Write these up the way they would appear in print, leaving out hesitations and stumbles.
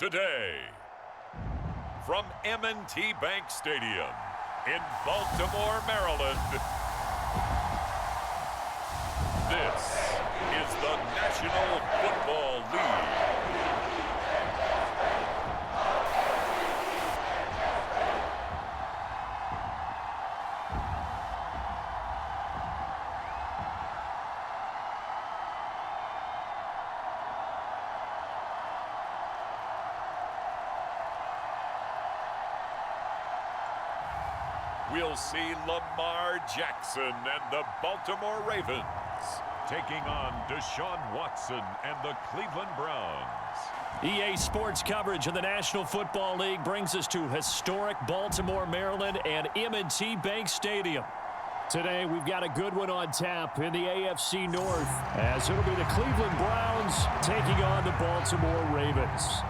today. From M&T Bank Stadium in Baltimore, Maryland, this is the National Football League. We'll see Lamar Jackson and the Baltimore Ravens taking on Deshaun Watson and the Cleveland Browns. EA Sports coverage of the National Football League brings us to historic Baltimore, Maryland and M&T Bank Stadium. Today, we've got a good one on tap in the AFC North, as it'll be the Cleveland Browns taking on the Baltimore Ravens.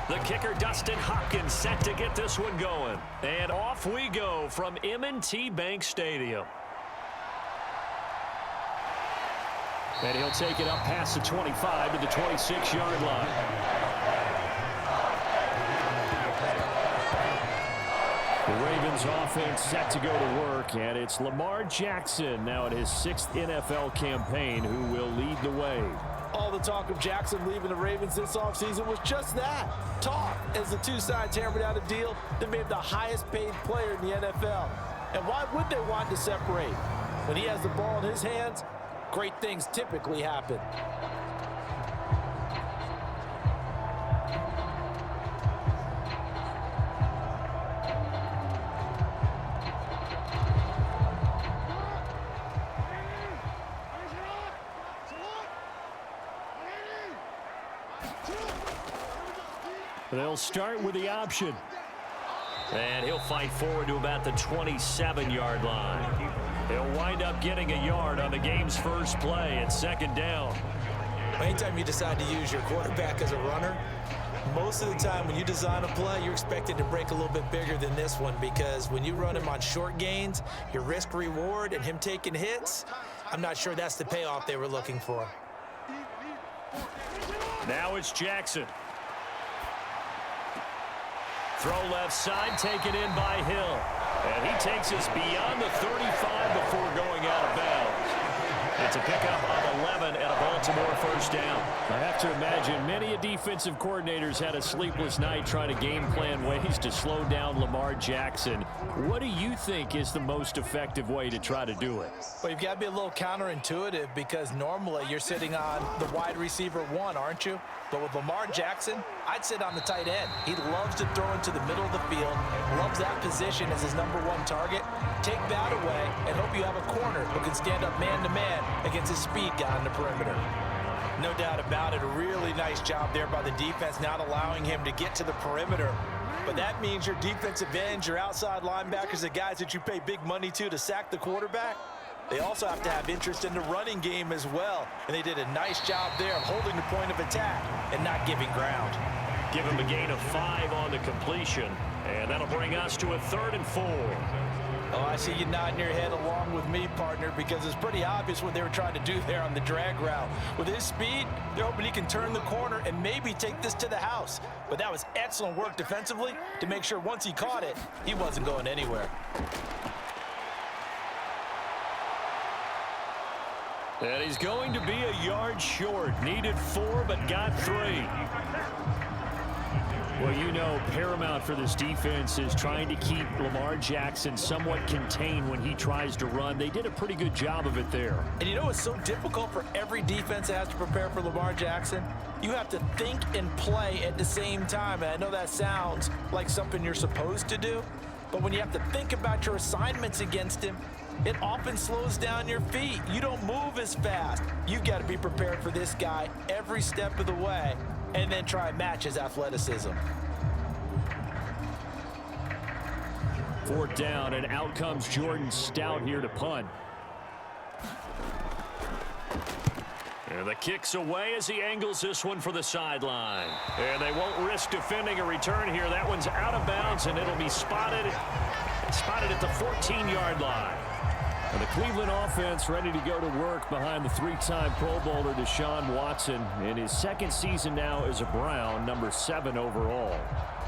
The kicker, Dustin Hopkins, set to get this one going. And off we go from M&T Bank Stadium. And he'll take it up past the 25 to the 26-yard line. The Ravens offense set to go to work, and it's Lamar Jackson now in his 6th NFL campaign who will lead the way. All the talk of Jackson leaving the Ravens this offseason was just that, talk, as the two sides hammered out a deal that made him the highest paid player in the NFL. And why would they want to separate? When he has the ball in his hands, great things typically happen. They'll start with the option. And he'll fight forward to about the 27-yard line. He'll wind up getting a yard on the game's first play at second down. Anytime you decide to use your quarterback as a runner, most of the time when you design a play, you're expected to break a little bit bigger than this one, because when you run him on short gains, your risk-reward and him taking hits, I'm not sure that's the payoff they were looking for. Now it's Jackson. Throw left side, taken in by Hill. And he takes us beyond the 35 before going out of bounds. It's a pickup of 11 and a Baltimore first down. I have to imagine many defensive coordinators had a sleepless night trying to game plan ways to slow down Lamar Jackson. What do you think is the most effective way to try to do it? Well, you've got to be a little counterintuitive, because normally you're sitting on the wide receiver one, aren't you? But with Lamar Jackson, I'd sit on the tight end. He loves to throw into the middle of the field, loves that position as his #1 target. Take that away and hope you have a corner who can stand up man-to-man against his speed guy on the perimeter. No doubt about it, a really nice job there by the defense, not allowing him to get to the perimeter. But that means your defensive ends, your outside linebackers, the guys that you pay big money to sack the quarterback, they also have to have interest in the running game as well. And they did a nice job there of holding the point of attack and not giving ground. Give him a gain of 5 on the completion. And that'll bring us to a 3rd and 4. Oh, I see you nodding your head along with me, partner, because it's pretty obvious what they were trying to do there on the drag route. With his speed, they're hoping he can turn the corner and maybe take this to the house. But that was excellent work defensively to make sure once he caught it, he wasn't going anywhere. And he's going to be a yard short. Needed 4, but got 3. Well, you know, paramount for this defense is trying to keep Lamar Jackson somewhat contained when he tries to run. They did a pretty good job of it there. And you know it's so difficult for every defense that has to prepare for Lamar Jackson? You have to think and play at the same time. And I know that sounds like something you're supposed to do, but when you have to think about your assignments against him, it often slows down your feet. You don't move as fast. You've got to be prepared for this guy every step of the way and then try and match his athleticism. 4th down, and out comes Jordan Stout here to punt. And the kick's away as he angles this one for the sideline. And they won't risk defending a return here. That one's out of bounds, and it'll be spotted at the 14-yard line. And the Cleveland offense ready to go to work behind the 3-time Pro Bowler Deshaun Watson in his 2nd season now as a Brown, number 7 overall.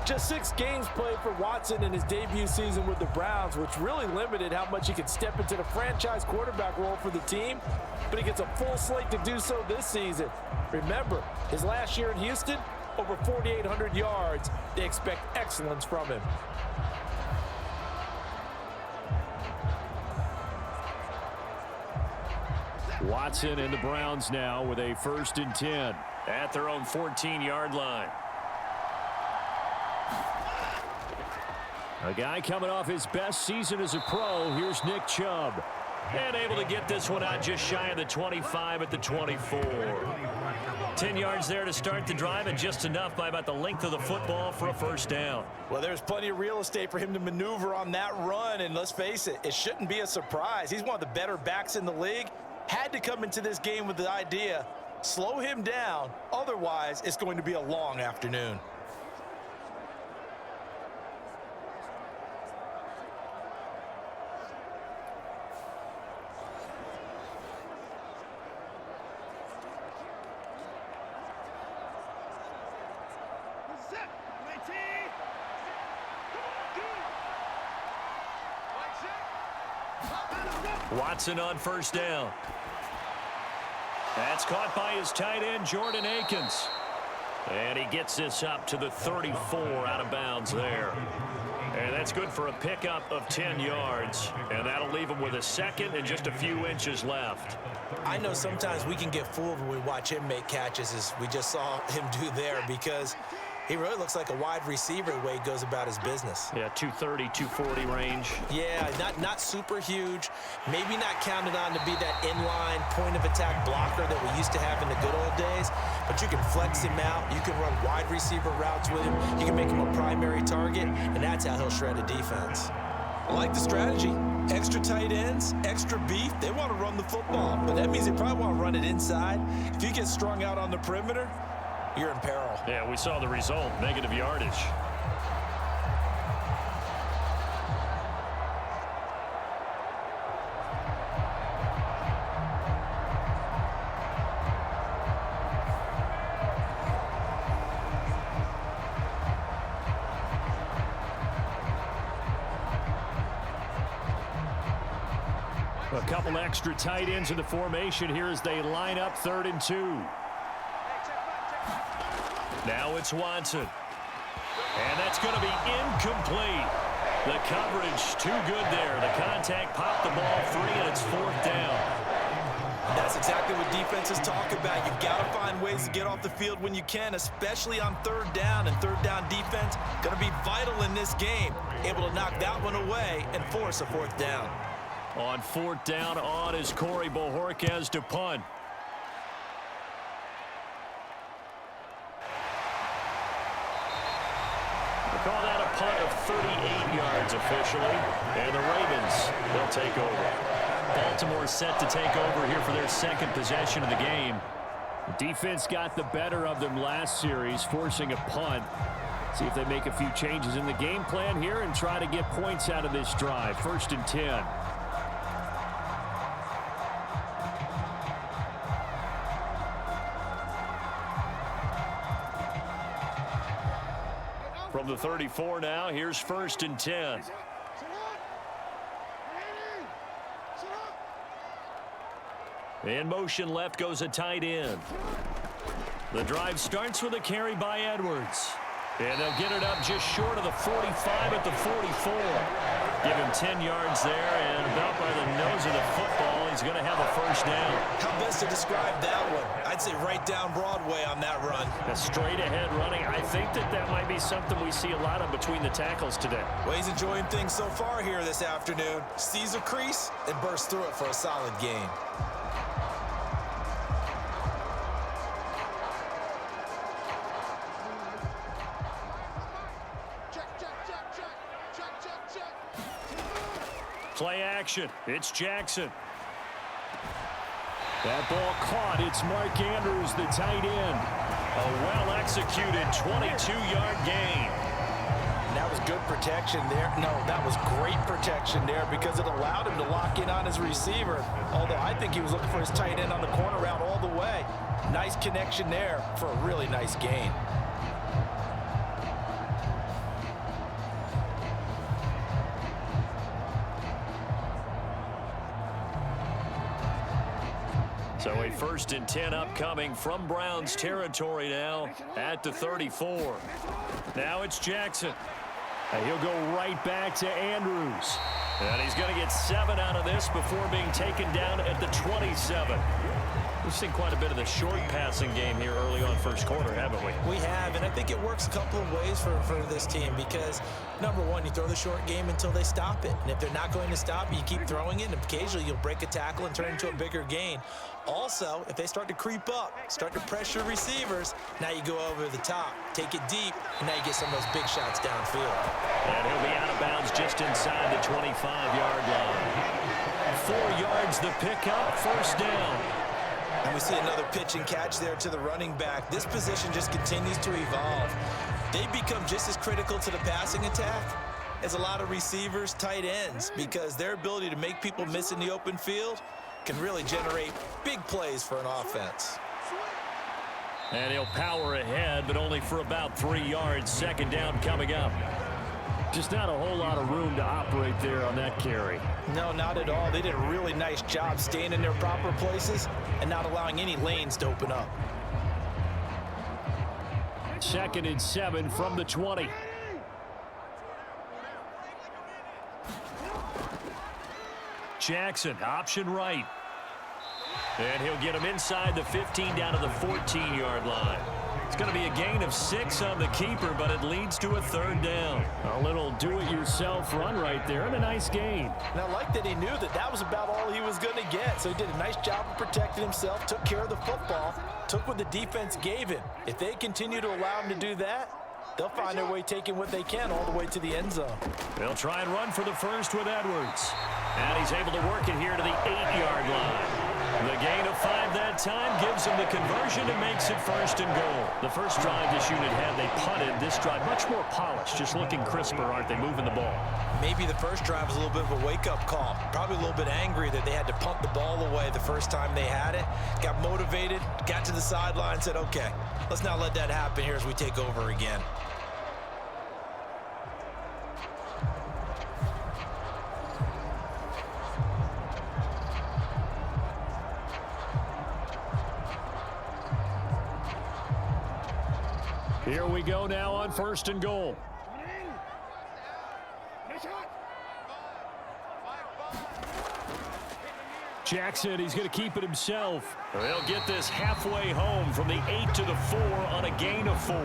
Just 6 games played for Watson in his debut season with the Browns, which really limited how much he could step into the franchise quarterback role for the team. But he gets a full slate to do so this season. Remember, his last year in Houston, over 4,800 yards. They expect excellence from him. Watson and the Browns now with a 1st and 10 at their own 14-yard line. A guy coming off his best season as a pro. Here's Nick Chubb. And able to get this one out just shy of the 25 at the 24. 10 yards there to start the drive, and just enough by about the length of the football for a 1st down. Well, there's plenty of real estate for him to maneuver on that run, and let's face it, it shouldn't be a surprise. He's one of the better backs in the league. Had to come into this game with the idea, slow him down, otherwise it's going to be a long afternoon. Watson on 1st down. That's caught by his tight end, Jordan Akins. And he gets this up to the 34 out of bounds there. And that's good for a pickup of 10 yards. And that'll leave him with a 2nd and just a few inches left. I know sometimes we can get fooled when we watch him make catches, as we just saw him do there, because he really looks like a wide receiver the way he goes about his business. Yeah, 230, 240 range. Yeah, not super huge. Maybe not counted on to be that inline point-of-attack blocker that we used to have in the good old days. But you can flex him out. You can run wide receiver routes with him. You can make him a primary target, and that's how he'll shred a defense. I like the strategy. Extra tight ends, extra beef. They want to run the football, but that means they probably want to run it inside. If you get strung out on the perimeter, you're in peril. Yeah, we saw the result, negative yardage. A couple extra tight ends in the formation here as they line up 3rd and 2. Now it's Watson. And that's going to be incomplete. The coverage too good there. The contact popped the ball free, and it's 4th down. That's exactly what defenses talk about. You've got to find ways to get off the field when you can, especially on 3rd down. And 3rd down defense going to be vital in this game. Able to knock that one away and force a 4th down. On 4th down, on is Corey Bojorquez to punt. Call that a punt of 38 yards officially. And the Ravens, they'll take over. Baltimore set to take over here for their 2nd possession of the game. The defense got the better of them last series, forcing a punt. See if they make a few changes in the game plan here and try to get points out of this drive. 1st and 10. From the 34 now, here's 1st and 10. In motion left goes a tight end. The drive starts with a carry by Edwards. And they'll get it up just short of the 45 at the 44. Give him 10 yards there, and about by the nose of the football, he's going to have a first down. How best to describe that one? I'd say right down Broadway on that run. A straight ahead running. I think that might be something we see a lot of between the tackles today. Well, he's enjoying things so far here this afternoon. Sees a crease and bursts through it for a solid gain. Play action. It's Jackson. That ball caught. It's Mark Andrews, the tight end. A well-executed 22-yard gain. And that was good protection there. No, that was great protection there because it allowed him to lock in on his receiver. Although I think he was looking for his tight end on the corner route all the way. Nice connection there for a really nice gain. So a 1st and 10 upcoming from Browns territory now at the 34. Now it's Jackson. And he'll go right back to Andrews. And he's going to get 7 out of this before being taken down at the 27. We've seen quite a bit of the short passing game here early on first quarter, haven't we? We have, and I think it works a couple of ways for this team because, number one, you throw the short game until they stop it. And if they're not going to stop it, you keep throwing it, and occasionally you'll break a tackle and turn it into a bigger gain. Also, if they start to creep up, start to pressure receivers, now you go over the top, take it deep, and now you get some of those big shots downfield. And he'll be out of bounds just inside the 25-yard line. 4 yards the pickup, first down. And we see another pitch and catch there to the running back. This position just continues to evolve. They become just as critical to the passing attack as a lot of receivers, tight ends, because their ability to make people miss in the open field can really generate big plays for an offense. And he'll power ahead, but only for about 3 yards. Second down coming up. Just not a whole lot of room to operate there on that carry. No, not at all. They did a really nice job staying in their proper places and not allowing any lanes to open up. 2nd and 7 from the 20. Jackson, option right. And he'll get him inside the 15 down to the 14-yard line. It's going to be a gain of 6 on the keeper, but it leads to a 3rd down. A little do-it-yourself run right there and a nice gain. And I like that he knew that was about all he was going to get. So he did a nice job of protecting himself, took care of the football, took what the defense gave him. If they continue to allow him to do that, they'll find their way taking what they can all the way to the end zone. They'll try and run for the first with Edwards. And he's able to work it here to the 8-yard line. The gain of 5 that time gives him the conversion and makes it 1st and goal. The first drive this unit had, they punted. This drive much more polished, just looking crisper, aren't they, moving the ball? Maybe the first drive was a little bit of a wake-up call. Probably a little bit angry that they had to punt the ball away the first time they had it. Got motivated, got to the sideline, said, okay, let's not let that happen here as we take over again. Here we go now on 1st and goal. Jackson, he's going to keep it himself. They'll get this halfway home from the 8 to the 4 on a gain of 4.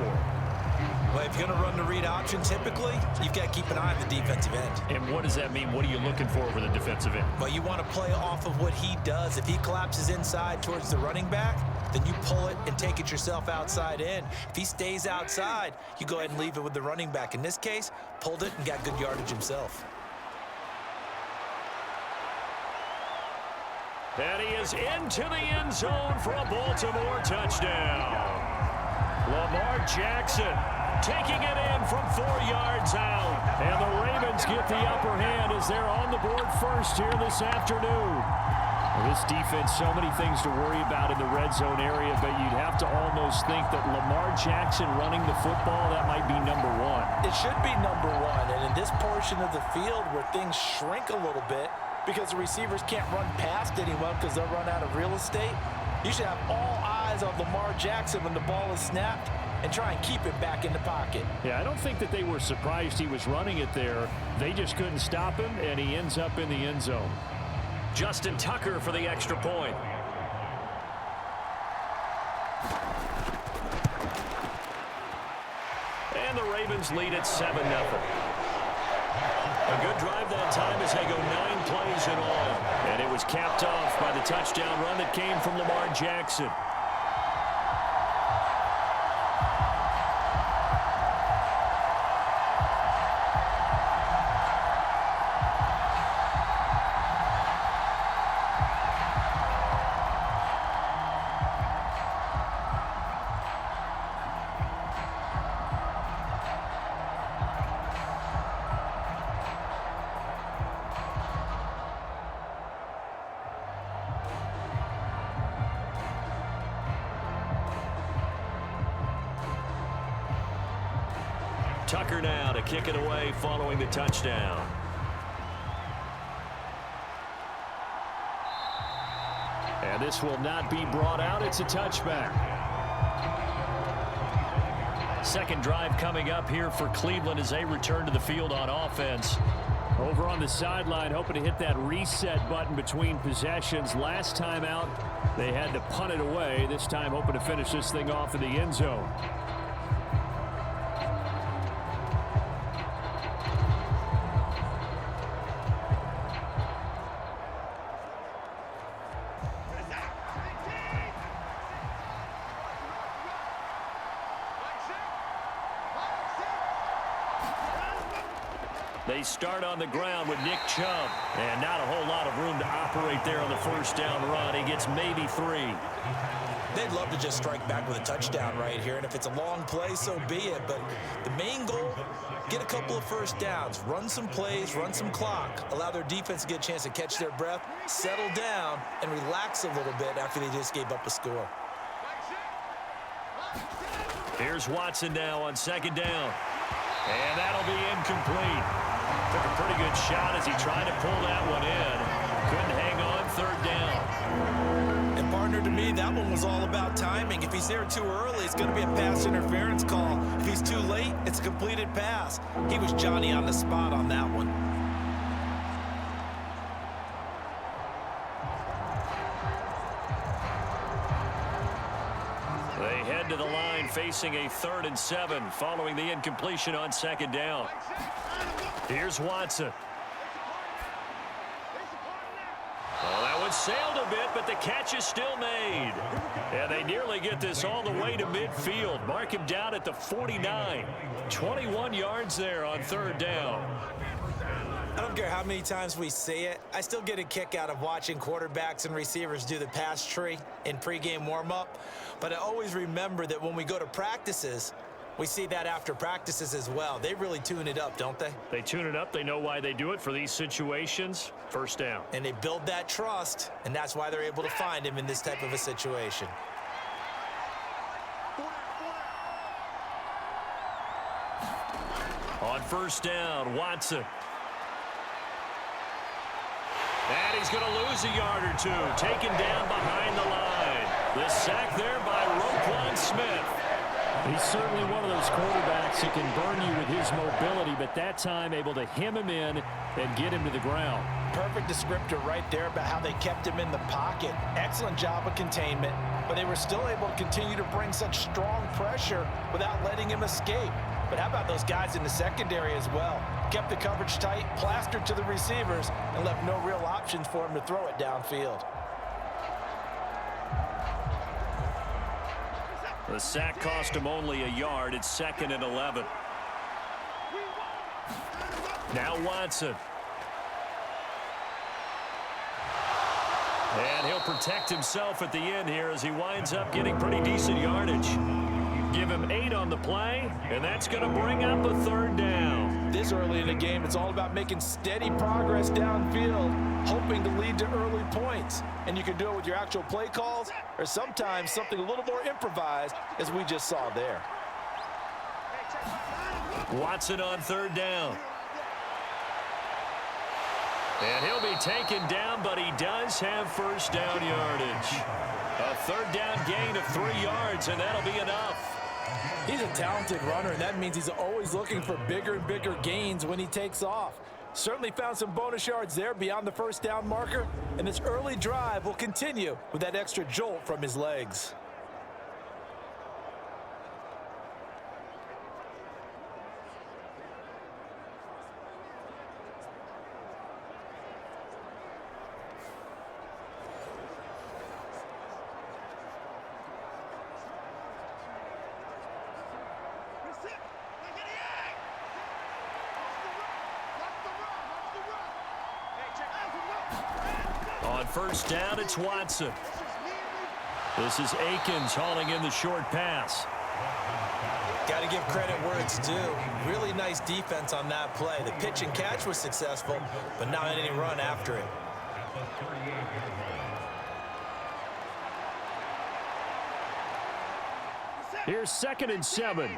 Well, if you're going to run the read option, typically, you've got to keep an eye on the defensive end. And what does that mean? What are you looking for with the defensive end? Well, you want to play off of what he does. If he collapses inside towards the running back, then you pull it and take it yourself outside in. If he stays outside, you go ahead and leave it with the running back. In this case, pulled it and got good yardage himself. And he is into the end zone for a Baltimore touchdown. Lamar Jackson taking it in from 4 yards out. And the Ravens get the upper hand as they're on the board first here this afternoon. This defense, so many things to worry about in the red zone area, but you'd have to almost think that Lamar Jackson running the football, that might be number 1. It should be number 1, and in this portion of the field where things shrink a little bit because the receivers can't run past anyone because they'll run out of real estate, you should have all eyes on Lamar Jackson when the ball is snapped and try and keep it back in the pocket. Yeah, I don't think that they were surprised he was running it there. They just couldn't stop him, and he ends up in the end zone. Justin Tucker for the extra point. And the Ravens lead at 7-0. A good drive that time as they go 9 plays in all. And it was capped off by the touchdown run that came from Lamar Jackson. Tucker now to kick it away following the touchdown. And this will not be brought out. It's a touchback. Second drive coming up here for Cleveland as they return to the field on offense. Over on the sideline, hoping to hit that reset button between possessions. Last time out, they had to punt it away. This time, hoping to finish this thing off in the end zone. They start on the ground with Nick Chubb. And not a whole lot of room to operate there on the first down run. He gets maybe 3. They'd love to just strike back with a touchdown right here. And if it's a long play, so be it. But the main goal, get a couple of first downs. Run some plays, run some clock. Allow their defense to get a chance to catch their breath, settle down, and relax a little bit after they just gave up a score. Here's Watson now on second down. And that'll be incomplete. Took a pretty good shot as he tried to pull that one in. Couldn't hang on third down. And partner, to me, that one was all about timing. If he's there too early, it's going to be a pass interference call. If he's too late, it's a completed pass. He was Johnny on the spot on that one. They head to the line facing a 3rd and 7 following the incompletion on second down. Here's Watson. Well, that one sailed a bit, but the catch is still made. And they nearly get this all the way to midfield. Mark him down at the 49. 21 yards there on third down. I don't care how many times we see it. I still get a kick out of watching quarterbacks and receivers do the pass tree in pregame warm-up. But I always remember that when we go to practices, we see that after practices as well. They really tune it up, don't they? They tune it up. They know why they do it for these situations. First down. And they build that trust, and that's why they're able to find him in this type of a situation. On first down, Watson. And he's going to lose a yard or two. Taken down behind the line. The sack there by Roquan Smith. He's certainly one of those quarterbacks that can burn you with his mobility, but that time able to hem him in and get him to the ground. Perfect descriptor right there about how they kept him in the pocket. Excellent job of containment, but they were still able to continue to bring such strong pressure without letting him escape. But how about those guys in the secondary as well? Kept the coverage tight, plastered to the receivers, and left no real options for him to throw it downfield. The sack cost him only a yard. It's 2nd and 11. Now Watson. And he'll protect himself at the end here as he winds up getting pretty decent yardage. Give him 8 on the play, and that's going to bring up a 3rd down. This early in the game, it's all about making steady progress downfield, hoping to lead to early points. And you can do it with your actual play calls, or sometimes something a little more improvised, as we just saw there. Watson on 3rd down. And he'll be taken down, but he does have first down yardage. A 3rd down gain of 3 yards, and that'll be enough. He's a talented runner, and that means he's always looking for bigger and bigger gains when he takes off. Certainly found some bonus yards there beyond the first down marker, and this early drive will continue with that extra jolt from his legs. On first down, it's Watson. This is Akins hauling in the short pass. Got to give credit where it's due. Really nice defense on that play. The pitch and catch was successful, but not any run after it. Here's 2nd and 7.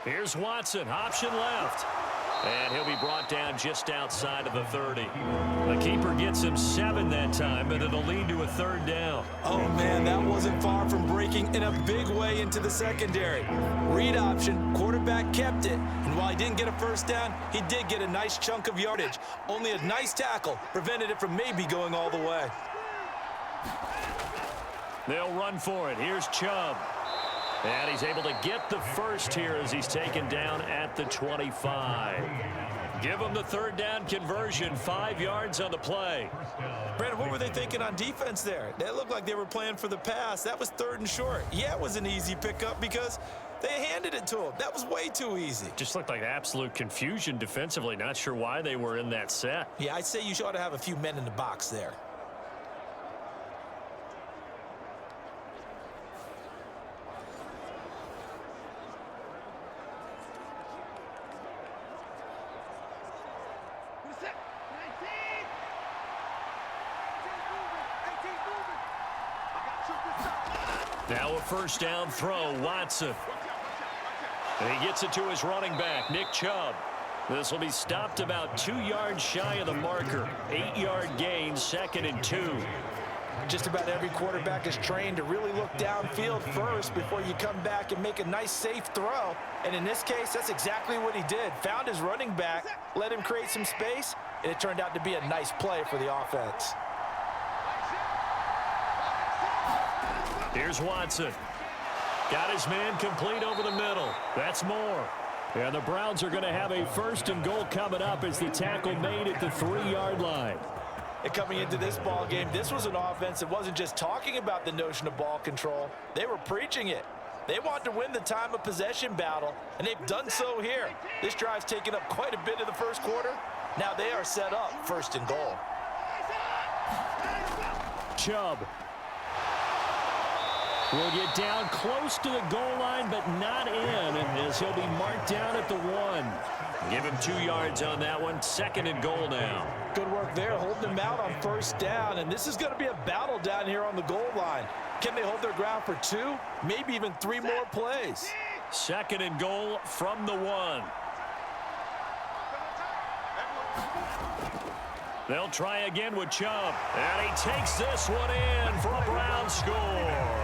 Here's Watson, option left. And he'll be brought down just outside of the 30. The keeper gets him 7 that time, but it'll lead to a 3rd down. Oh, man, that wasn't far from breaking in a big way into the secondary. Read option, quarterback kept it. And while he didn't get a first down, he did get a nice chunk of yardage. Only a nice tackle prevented it from maybe going all the way. They'll run for it. Here's Chubb. And he's able to get the first here as he's taken down at the 25. Give him the 3rd down conversion, 5 yards on the play. Brandon, what were they thinking on defense there? They looked like they were playing for the pass. That was 3rd and short. Yeah, it was an easy pickup because they handed it to him. That was way too easy. Just looked like absolute confusion defensively. Not sure why they were in that set. Yeah, I'd say you ought to have a few men in the box there. Now a first down throw, Watson. And he gets it to his running back, Nick Chubb. This will be stopped about 2 yards shy of the marker. 8-yard gain, 2nd and 2. Just about every quarterback is trained to really look downfield first before you come back and make a nice, safe throw. And in this case, that's exactly what he did. Found his running back, let him create some space, and it turned out to be a nice play for the offense. Here's Watson. Got his man complete over the middle. That's more. And the Browns are going to have a 1st and goal coming up as the tackle made at the 3-yard line. And coming into this ball game, this was an offense that wasn't just talking about the notion of ball control. They were preaching it. They want to win the time of possession battle, and they've done so here. This drive's taken up quite a bit of the first quarter. Now they are set up 1st and goal. Chubb will get down close to the goal line, but not in, and as he'll be marked down at the 1. Give him 2 yards on that one. 2nd and goal now. Good work there, holding him out on first down, and this is going to be a battle down here on the goal line. Can they hold their ground for 2, maybe even 3 more plays? 2nd and goal from the 1. They'll try again with Chubb, and he takes this one in for a Brown score.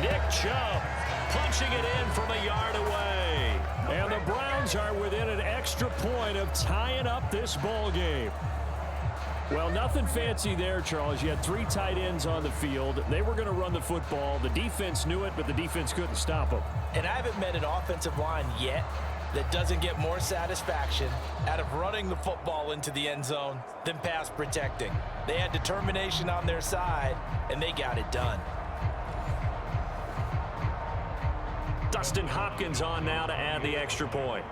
Nick Chubb punching it in from a yard away. And the Browns are within an extra point of tying up this ball game. Well, nothing fancy there, Charles. You had 3 tight ends on the field. They were going to run the football. The defense knew it, but the defense couldn't stop them. And I haven't met an offensive line yet that doesn't get more satisfaction out of running the football into the end zone than pass protecting. They had determination on their side, and they got it done. Dustin Hopkins on now to add the extra point.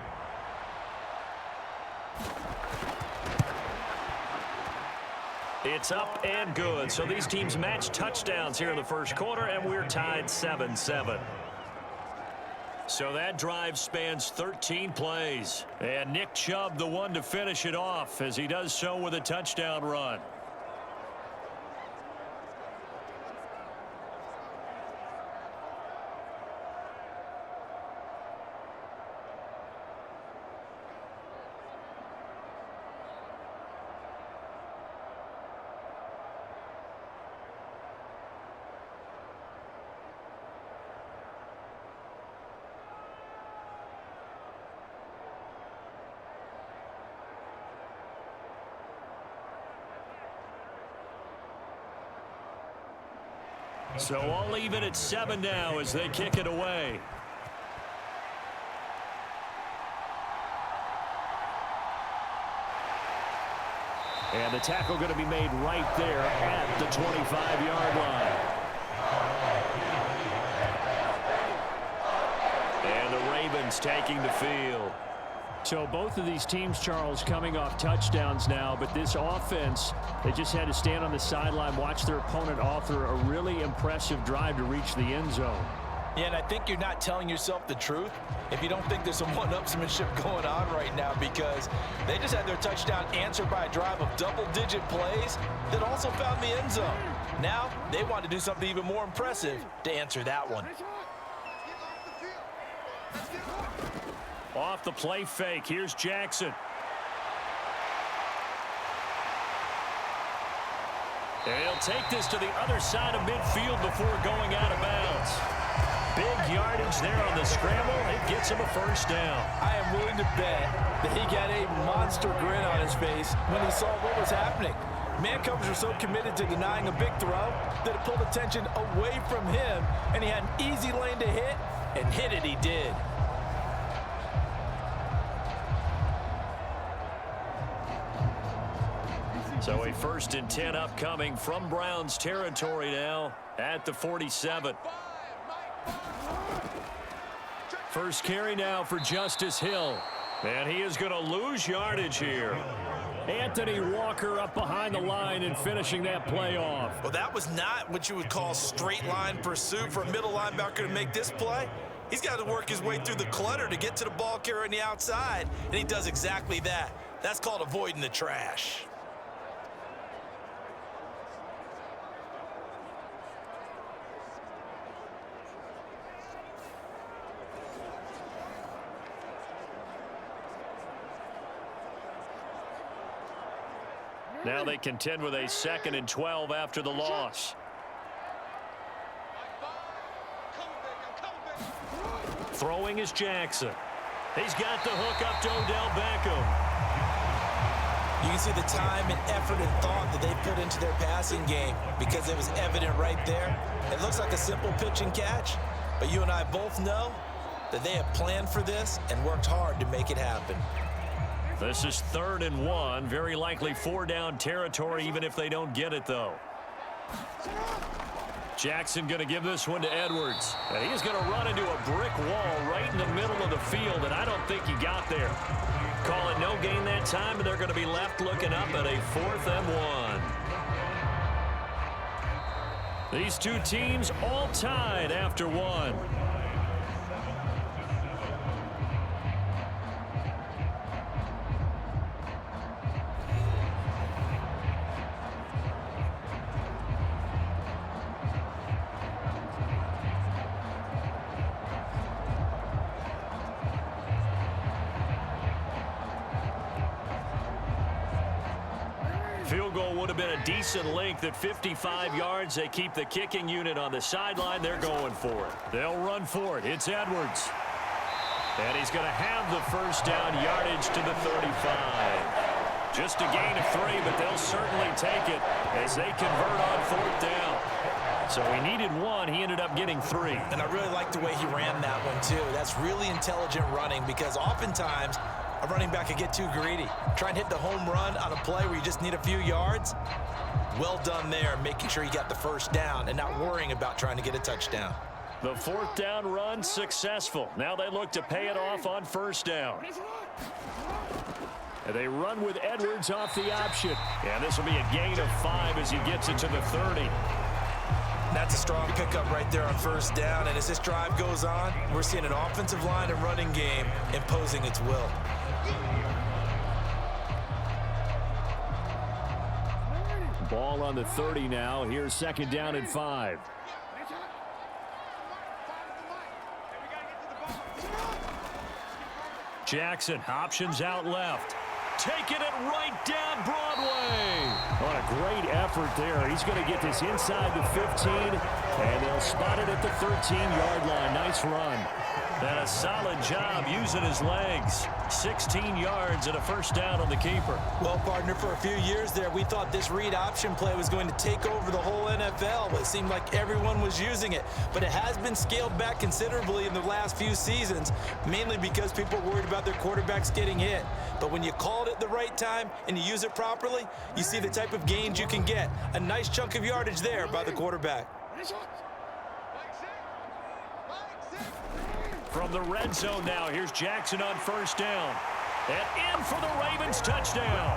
It's up and good. So these teams match touchdowns here in the first quarter, and we're tied 7-7. So that drive spans 13 plays. And Nick Chubb, the one to finish it off, as he does so with a touchdown run. So all even at 7 now as they kick it away. And the tackle going to be made right there at the 25-yard line. And the Ravens taking the field. So both of these teams, Charles, coming off touchdowns now, but this offense, they just had to stand on the sideline, watch their opponent author a really impressive drive to reach the end zone. Yeah, and I think you're not telling yourself the truth if you don't think there's some one-upsmanship going on right now, because they just had their touchdown answered by a drive of double-digit plays that also found the end zone. Now they want to do something even more impressive to answer that one. Off the play fake, here's Jackson. And he'll take this to the other side of midfield before going out of bounds. Big yardage there on the scramble. It gets him a first down. I am willing to bet that he got a monster grin on his face when he saw what was happening. Man coverage was so committed to denying a big throw that it pulled attention away from him, and he had an easy lane to hit, and hit it he did. So a 1st and 10 upcoming from Browns territory now at the 47. First carry now for Justice Hill. And he is going to lose yardage here. Anthony Walker up behind the line and finishing that play off. Well, that was not what you would call straight line pursuit for a middle linebacker to make this play. He's got to work his way through the clutter to get to the ball carrier on the outside, and he does exactly that. That's called avoiding the trash. Now they contend with a 2nd and 12 after the loss. Throwing is Jackson. He's got the hook up to Odell Beckham. You can see the time and effort and thought that they put into their passing game because it was evident right there. It looks like a simple pitch and catch, but you and I both know that they have planned for this and worked hard to make it happen. This is 3rd and 1, very likely 4-down territory even if they don't get it though. Jackson going to give this one to Edwards. And he's going to run into a brick wall right in the middle of the field, and I don't think he got there. Call it no gain that time, and they're going to be left looking up at a 4th and 1. These two teams all tied after one. Field goal would have been a decent length at 55 yards. They keep the kicking unit on the sideline. They're going for it. They'll run for it. It's Edwards. And he's going to have the first down, yardage to the 35. Just a gain of 3, but they'll certainly take it as they convert on 4th down. So he needed 1. He ended up getting 3. And I really like the way he ran that one, too. That's really intelligent running because oftentimes a running back could get too greedy. Try and hit the home run on a play where you just need a few yards. Well done there, making sure you got the first down and not worrying about trying to get a touchdown. The 4th down run successful. Now they look to pay it off on 1st down. And they run with Edwards off the option. And this will be a gain of 5 as he gets it to the 30. That's a strong pickup right there on 1st down. And as this drive goes on, we're seeing an offensive line and running game imposing its will. Ball on the 30 now. Here's 2nd down and 5. Jackson options out left. Taking it right down Broadway. On a great effort there. He's going to get this inside the 15, and they'll spot it at the 13-yard line. Nice run. And a solid job using his legs. 16 yards and a first down on the keeper. Well, partner, for a few years there, we thought this read option play was going to take over the whole NFL. It seemed like everyone was using it. But it has been scaled back considerably in the last few seasons, mainly because people are worried about their quarterbacks getting hit. But when you call it at the right time and you use it properly, you see the type of gains you can get. A nice chunk of yardage there by the quarterback. From the red zone now, here's Jackson on first down. And in for the Ravens touchdown.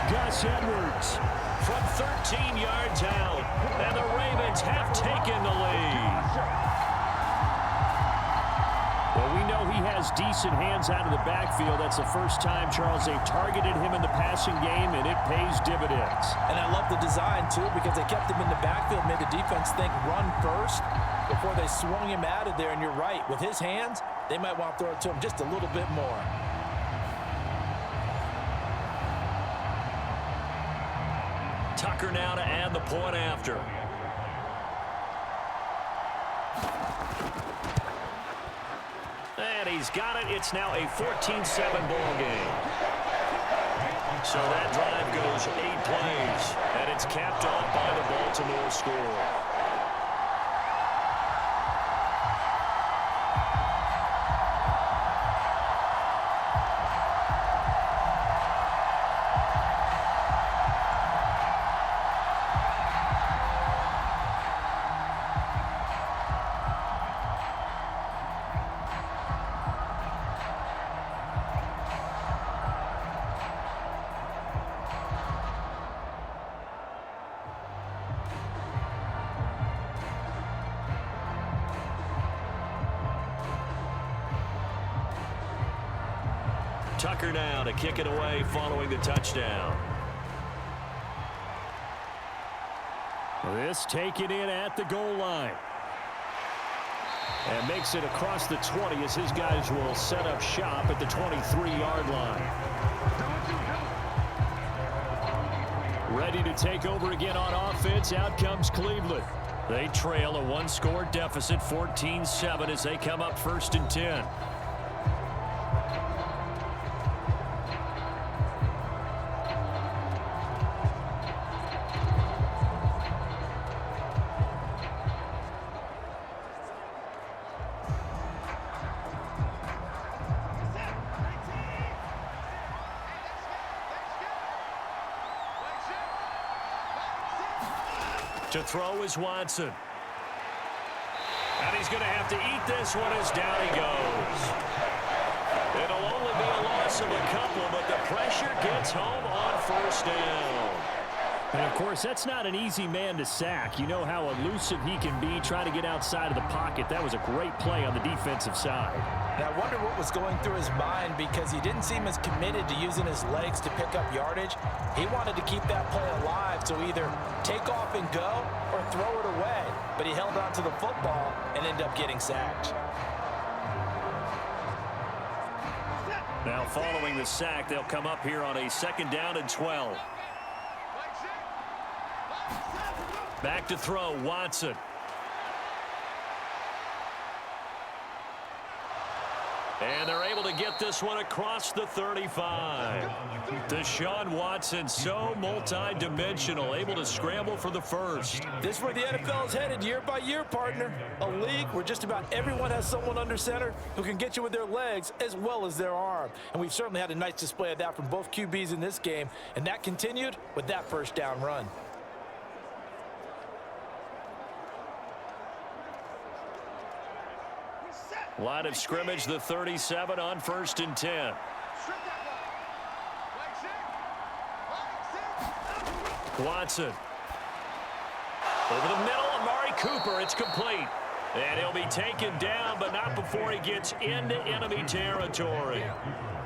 Gus Edwards from 13 yards out. And the Ravens have taken the lead. Well, we know he has decent hands out of the backfield. That's the first time, Charles, they've targeted him in the passing game, and it pays dividends. And I love the design, too, because they kept him in the backfield, made the defense think run first before they swung him out of there. And you're right, with his hands, they might want to throw it to him just a little bit more. Tucker now to add the point after. And he's got it. It's now a 14-7 ball game. So that drive goes 8 plays, and it's capped off by the Baltimore score. Tucker now to kick it away following the touchdown. This taken in at the goal line. And makes it across the 20 as his guys will set up shop at the 23-yard line. Ready to take over again on offense. Out comes Cleveland. They trail a one-score deficit, 14-7, as they come up 1st and 10. To throw is Watson. And he's going to have to eat this one as down he goes. It'll only be a loss of a couple, but the pressure gets home on first down. And, of course, that's not an easy man to sack. You know how elusive he can be trying to get outside of the pocket. That was a great play on the defensive side. Now, I wonder what was going through his mind, because he didn't seem as committed to using his legs to pick up yardage. He wanted to keep that play alive, so either take off and go or throw it away. But he held on to the football and ended up getting sacked. Now, following the sack, they'll come up here on a 2nd down and 12. Back to throw, Watson. And they're able to get this one across the 35. Deshaun Watson, so multi-dimensional, able to scramble for the first. This is where the NFL is headed year by year, partner. A league where just about everyone has someone under center who can get you with their legs as well as their arm. And we've certainly had a nice display of that from both QBs in this game. And that continued with that first down run. Line of scrimmage, the 37 on 1st and 10. Watson. Over the middle, Amari Cooper. It's complete. And he'll be taken down, but not before he gets into enemy territory.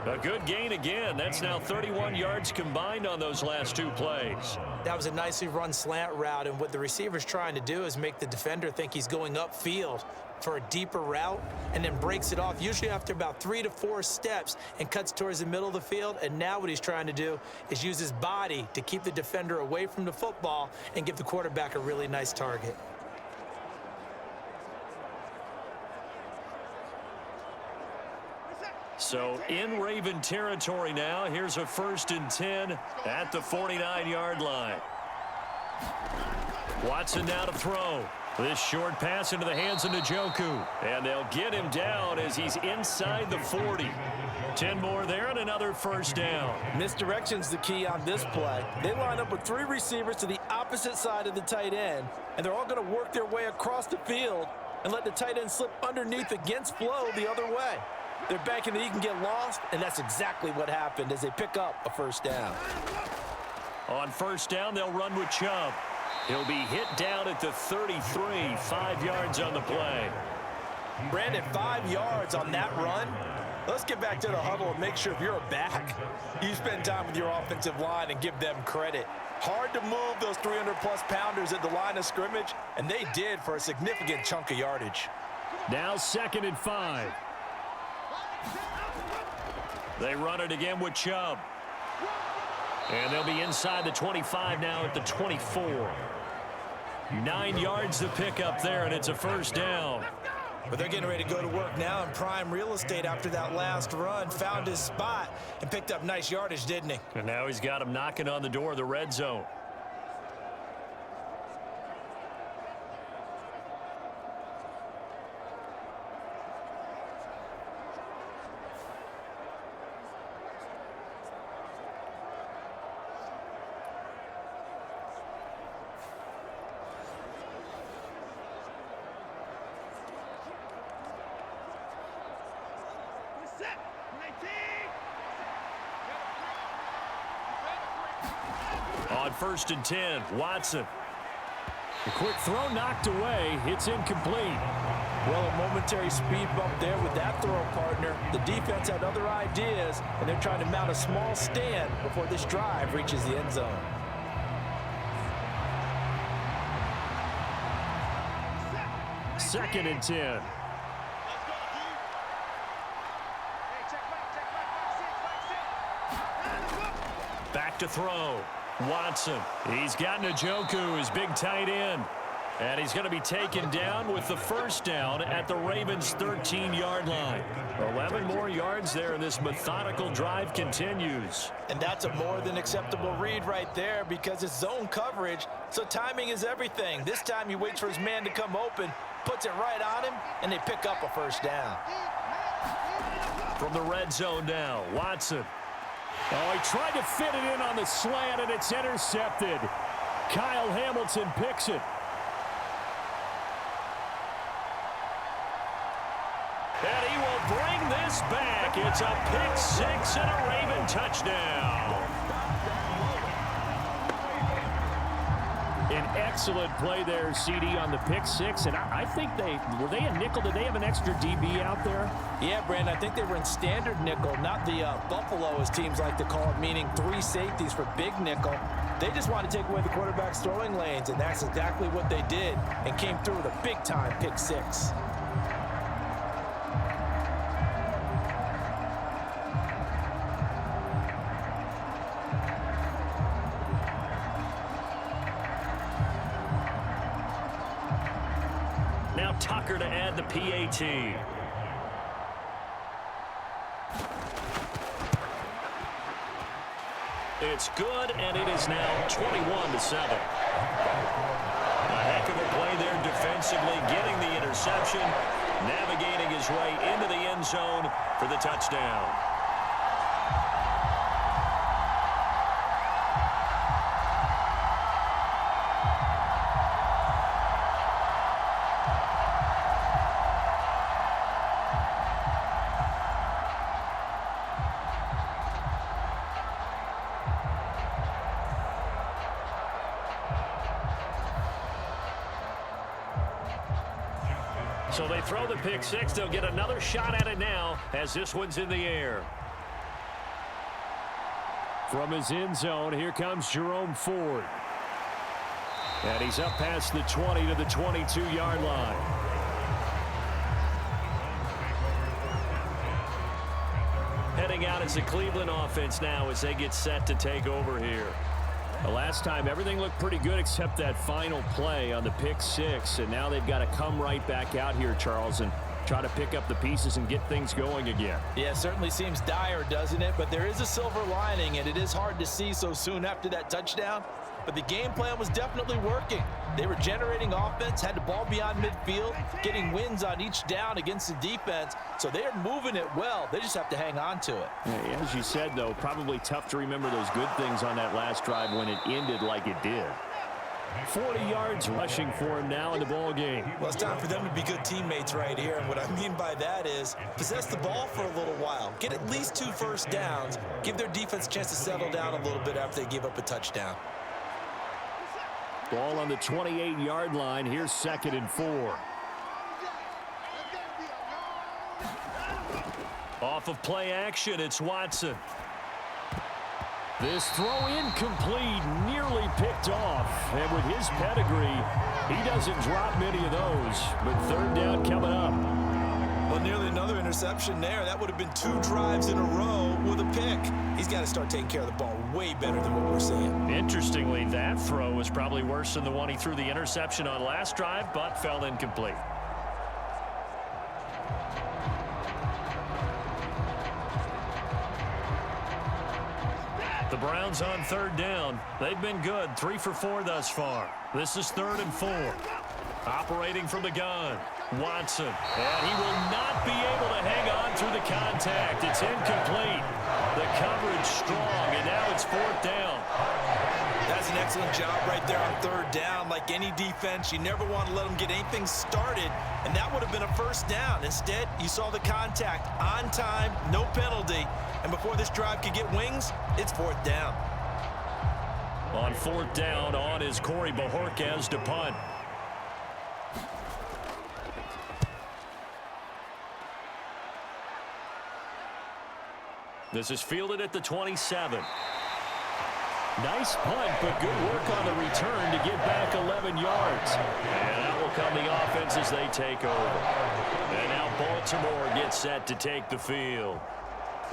A good gain again. That's now 31 yards combined on those last two plays. That was a nicely run slant route, and what the receiver's trying to do is make the defender think he's going upfield for a deeper route and then breaks it off, usually after about 3 to 4 steps, and cuts towards the middle of the field. And now what he's trying to do is use his body to keep the defender away from the football and give the quarterback a really nice target. So in Raven territory now. Here's a 1st and 10 at the 49-yard line. Watson now to throw. This short pass into the hands of Njoku. And they'll get him down as he's inside the 40. 10 more there and another 1st down. Misdirection's the key on this play. They line up with 3 receivers to the opposite side of the tight end, and they're all going to work their way across the field and let the tight end slip underneath against flow the other way. They're banking that he can get lost, and that's exactly what happened as they pick up a 1st down. On 1st down, they'll run with Chubb. He'll be hit down at the 33, 5 yards on the play. Brandon, 5 yards on that run. Let's get back to the huddle and make sure if you're a back, you spend time with your offensive line and give them credit. Hard to move those 300-plus pounders at the line of scrimmage, and they did for a significant chunk of yardage. Now 2nd and 5. They run it again with Chubb. And they'll be inside the 25 now at the 24. 9 yards to pick up there, and it's a 1st down. But they're getting ready to go to work now in prime real estate after that last run. Found his spot and picked up nice yardage, didn't he? And now he's got him knocking on the door of the red zone. On 1st and 10, Watson. A quick throw knocked away. It's incomplete. Well, a momentary speed bump there with that throw partner. The defense had other ideas, and they're trying to mount a small stand before this drive reaches the end zone. Second and 10. Back to throw. Watson. He's got Njoku, his big tight end. And he's going to be taken down with the 1st down at the Ravens' 13-yard line. 11 more yards there, and this methodical drive continues. And that's a more than acceptable read right there because it's zone coverage, so timing is everything. This time he waits for his man to come open, puts it right on him, and they pick up a 1st down. From the red zone now, Watson. Oh, he tried to fit it in on the slant, and it's intercepted. Kyle Hamilton picks it. And he will bring this back. It's a pick 6 and a Raven touchdown. An excellent play there, CD, on the pick 6. And I think were they a nickel? Did they have an extra DB out there? Yeah, Brandon, I think they were in standard nickel, not the Buffalo, as teams like to call it, meaning 3 safeties for big nickel. They just want to take away the quarterback's throwing lanes, and that's exactly what they did and came through with a big-time pick 6. Now Tucker to add the PAT. It's good, and it is now 21-7. A heck of a play there defensively, getting the interception, navigating his way into the end zone for the touchdown. So they throw the pick six. They'll get another shot at it now as this one's in the air. From his end zone, here comes Jerome Ford. And he's up past the 20 to the 22-yard line. Heading out as the Cleveland offense now as they get set to take over here. The last time, everything looked pretty good except that final play on the pick six. And now they've got to come right back out here, Charles, and try to pick up the pieces and get things going again. Yeah, it certainly seems dire, doesn't it? But there is a silver lining, and it is hard to see so soon after that touchdown. But the game plan was definitely working. They were generating offense, had the ball beyond midfield, getting wins on each down against the defense. So they're moving it well. They just have to hang on to it. Yeah, as you said, though, probably tough to remember those good things on that last drive when it ended like it did. 40 yards rushing for him now in the ball game. Well, it's time for them to be good teammates right here. And what I mean by that is possess the ball for a little while. Get at least 2 first downs. Give their defense a chance to settle down a little bit after they give up a touchdown. Ball on the 28-yard line. Here's 2nd and 4. Off of play action, it's Watson. This throw incomplete, nearly picked off. And with his pedigree, he doesn't drop many of those. But 3rd down coming up. Well, nearly another interception there. That would have been 2 drives in a row with a pick. He's got to start taking care of the ball way better than what we're seeing. Interestingly, that throw was probably worse than the one he threw the interception on last drive, but fell incomplete. The Browns on 3rd down. They've been good, 3 for 4 thus far. This is 3rd and 4. Operating from the gun, Watson. And he will not be able to hang on through the contact. It's incomplete. The coverage strong, and now it's 4th down. That's an excellent job right there on 3rd down. Like any defense, you never want to let them get anything started, and that would have been a 1st down. Instead, you saw the contact on time, no penalty, and before this drive could get wings, it's 4th down. On 4th down, on is Corey Bojorquez to punt. This is fielded at the 27. Nice punt, but good work on the return to get back 11 yards. And out will come the offense as they take over. And now Baltimore gets set to take the field.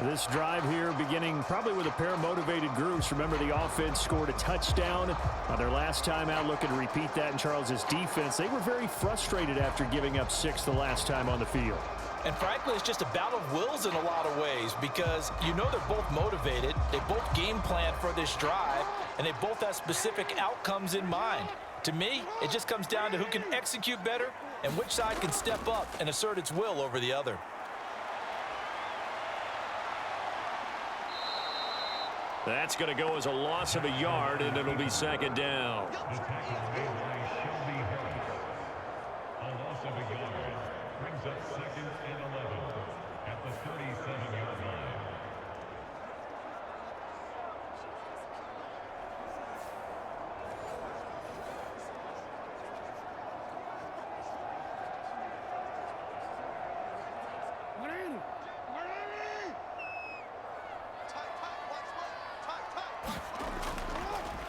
This drive here beginning probably with a pair of motivated groups. Remember, the offense scored a touchdown on their last time out. Looking to repeat that in Charles's defense. They were very frustrated after giving up 6 the last time on the field. And frankly, it's just a battle of wills in a lot of ways because you know they're both motivated. They both game plan for this drive, and they both have specific outcomes in mind. To me, it just comes down to who can execute better and which side can step up and assert its will over the other. That's going to go as a loss of a yard, and it'll be 2nd down.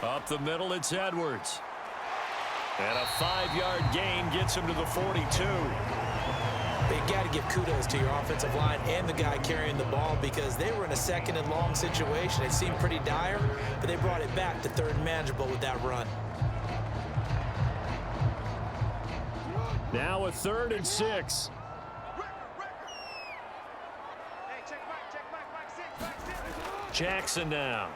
Up the middle, it's Edwards. And a 5-yard gain gets him to the 42. They got to give kudos to your offensive line and the guy carrying the ball because they were in a 2nd and long situation. It seemed pretty dire, but they brought it back to 3rd and manageable with that run. Now a 3rd and 6. Jackson now.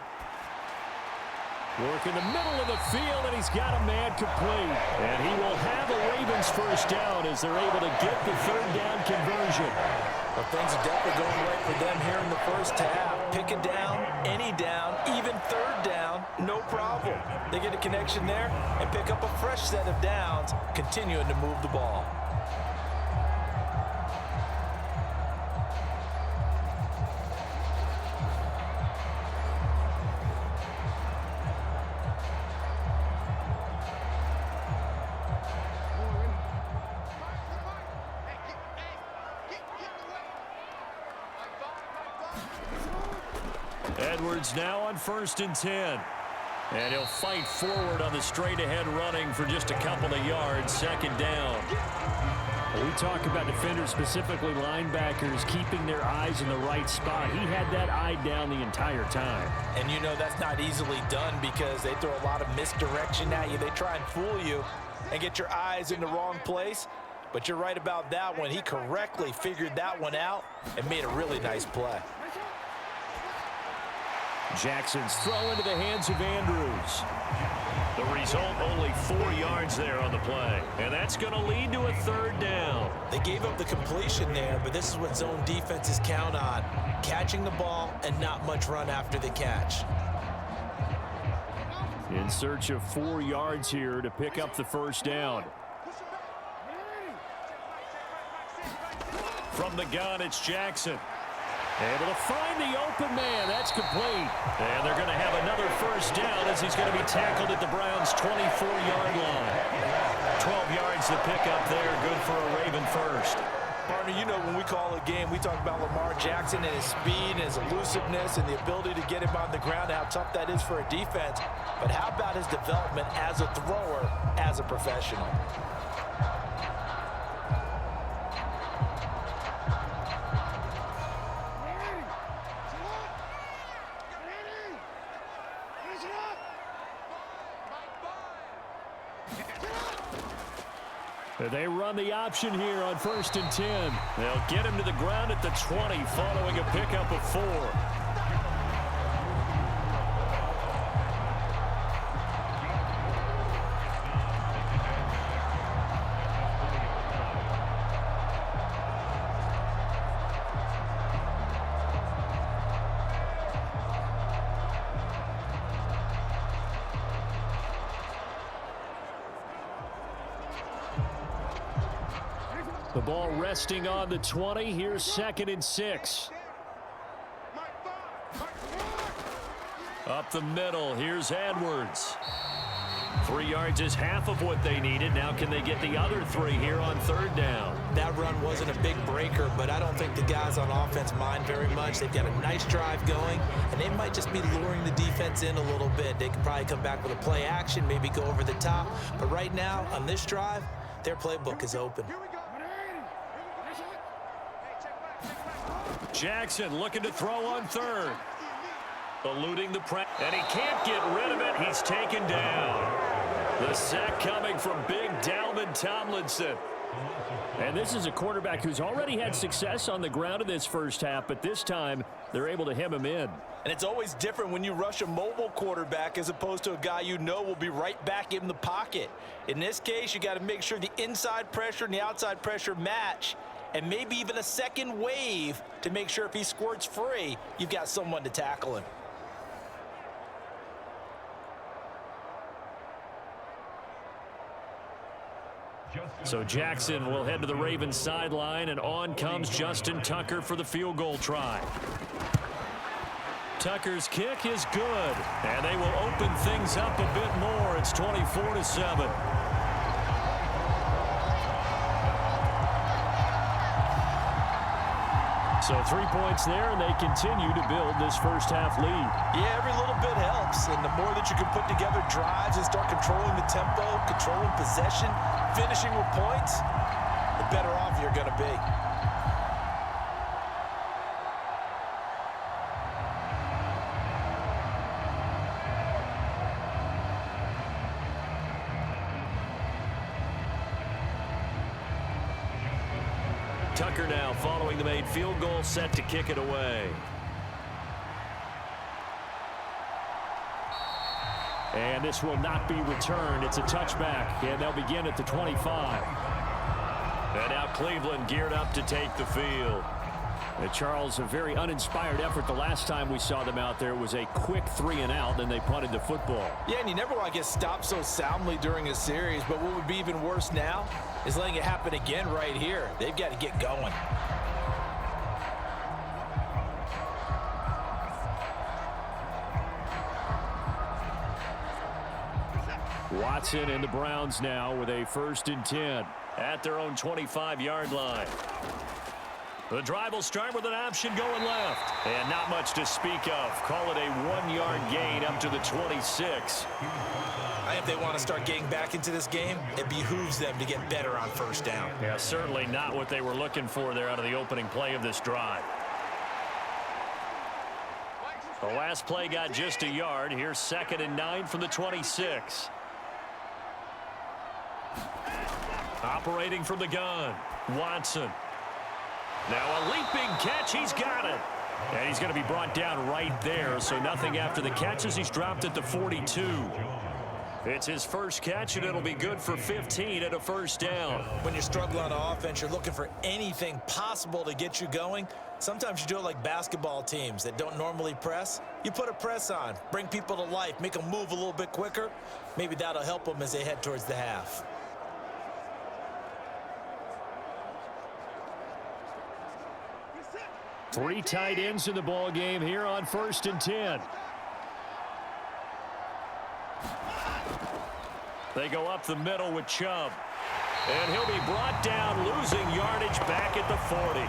Work in the middle of the field, and he's got a man complete. And he will have a Ravens 1st down as they're able to get the 3rd down conversion. Well, things are definitely going right for them here in the 1st half. Pick a down, any down, even 3rd down, no problem. They get a connection there and pick up a fresh set of downs, continuing to move the ball. Edwards now on 1st and 10. And he'll fight forward on the straight-ahead running for just a couple of yards. 2nd down. We talk about defenders, specifically linebackers, keeping their eyes in the right spot. He had that eye down the entire time. And you know that's not easily done because they throw a lot of misdirection at you. They try and fool you and get your eyes in the wrong place. But you're right about that one. He correctly figured that one out and made a really nice play. Jackson's throw into the hands of Andrews. The result, only 4 yards there on the play. And that's going to lead to a 3rd down. They gave up the completion there, but this is what zone defenses count on. Catching the ball and not much run after the catch. In search of 4 yards here to pick up the 1st down. From the gun, it's Jackson. Able to find the open man. That's complete. And they're going to have another 1st down as he's going to be tackled at the Browns' 24-yard line. 12 yards to pick up there. Good for a Raven first. Partner, you know when we call a game, we talk about Lamar Jackson and his speed and his elusiveness and the ability to get him on the ground, how tough that is for a defense. But how about his development as a thrower, as a professional? They run the option here on 1st and 10. They'll get him to the ground at the 20 following a pickup of 4. The ball resting on the 20. Here's 2nd and 6. Up the middle. Here's Edwards. 3 yards is half of what they needed. Now can they get the other 3 here on 3rd down? That run wasn't a big breaker, but I don't think the guys on offense mind very much. They've got a nice drive going, and they might just be luring the defense in a little bit. They could probably come back with a play action, maybe go over the top. But right now, on this drive, their playbook is open. Jackson looking to throw on 3rd. Eluding the press, and he can't get rid of it. He's taken down. The sack coming from big Dalvin Tomlinson. And this is a quarterback who's already had success on the ground in this first half, but this time they're able to hem him in. And it's always different when you rush a mobile quarterback as opposed to a guy you know will be right back in the pocket. In this case, you got to make sure the inside pressure and the outside pressure match, and maybe even a second wave to make sure if he squirts free, you've got someone to tackle him. So Jackson will head to the Ravens sideline, and on comes Justin Tucker for the field goal try. Tucker's kick is good, and they will open things up a bit more. It's 24-7. So 3 points there, and they continue to build this first half lead. Yeah, every little bit helps, and the more that you can put together drives and start controlling the tempo, controlling possession, finishing with points, the better off you're going to be. Tucker now following the made field goal, set to kick it away. And this will not be returned. It's a touchback, and they'll begin at the 25. And now Cleveland geared up to take the field. Charles, a very uninspired effort. The last time we saw them out there was a quick 3-and-out, then they punted the football. Yeah, and you never want to get stopped so soundly during a series, but what would be even worse now is letting it happen again right here. They've got to get going. Watson and the Browns now with a 1st and 10 at their own 25-yard line. The drive will start with an option going left. And not much to speak of. Call it a 1-yard gain up to the 26. I think if they want to start getting back into this game, it behooves them to get better on first down. Yeah, certainly not what they were looking for there out of the opening play of this drive. The last play got just a yard. Here's 2nd and 9 from the 26. Operating from the gun, Watson. Now a leaping catch. He's got it. And he's going to be brought down right there. So nothing after the catch as he's dropped at the 42. It's his first catch, and it'll be good for 15 and a first down. When you're struggling on offense, you're looking for anything possible to get you going. Sometimes you do it like basketball teams that don't normally press. You put a press on, bring people to life, make them move a little bit quicker. Maybe that'll help them as they head towards the half. Three tight ends in the ball game here on 1st and 10. They go up the middle with Chubb. And he'll be brought down, losing yardage back at the 40.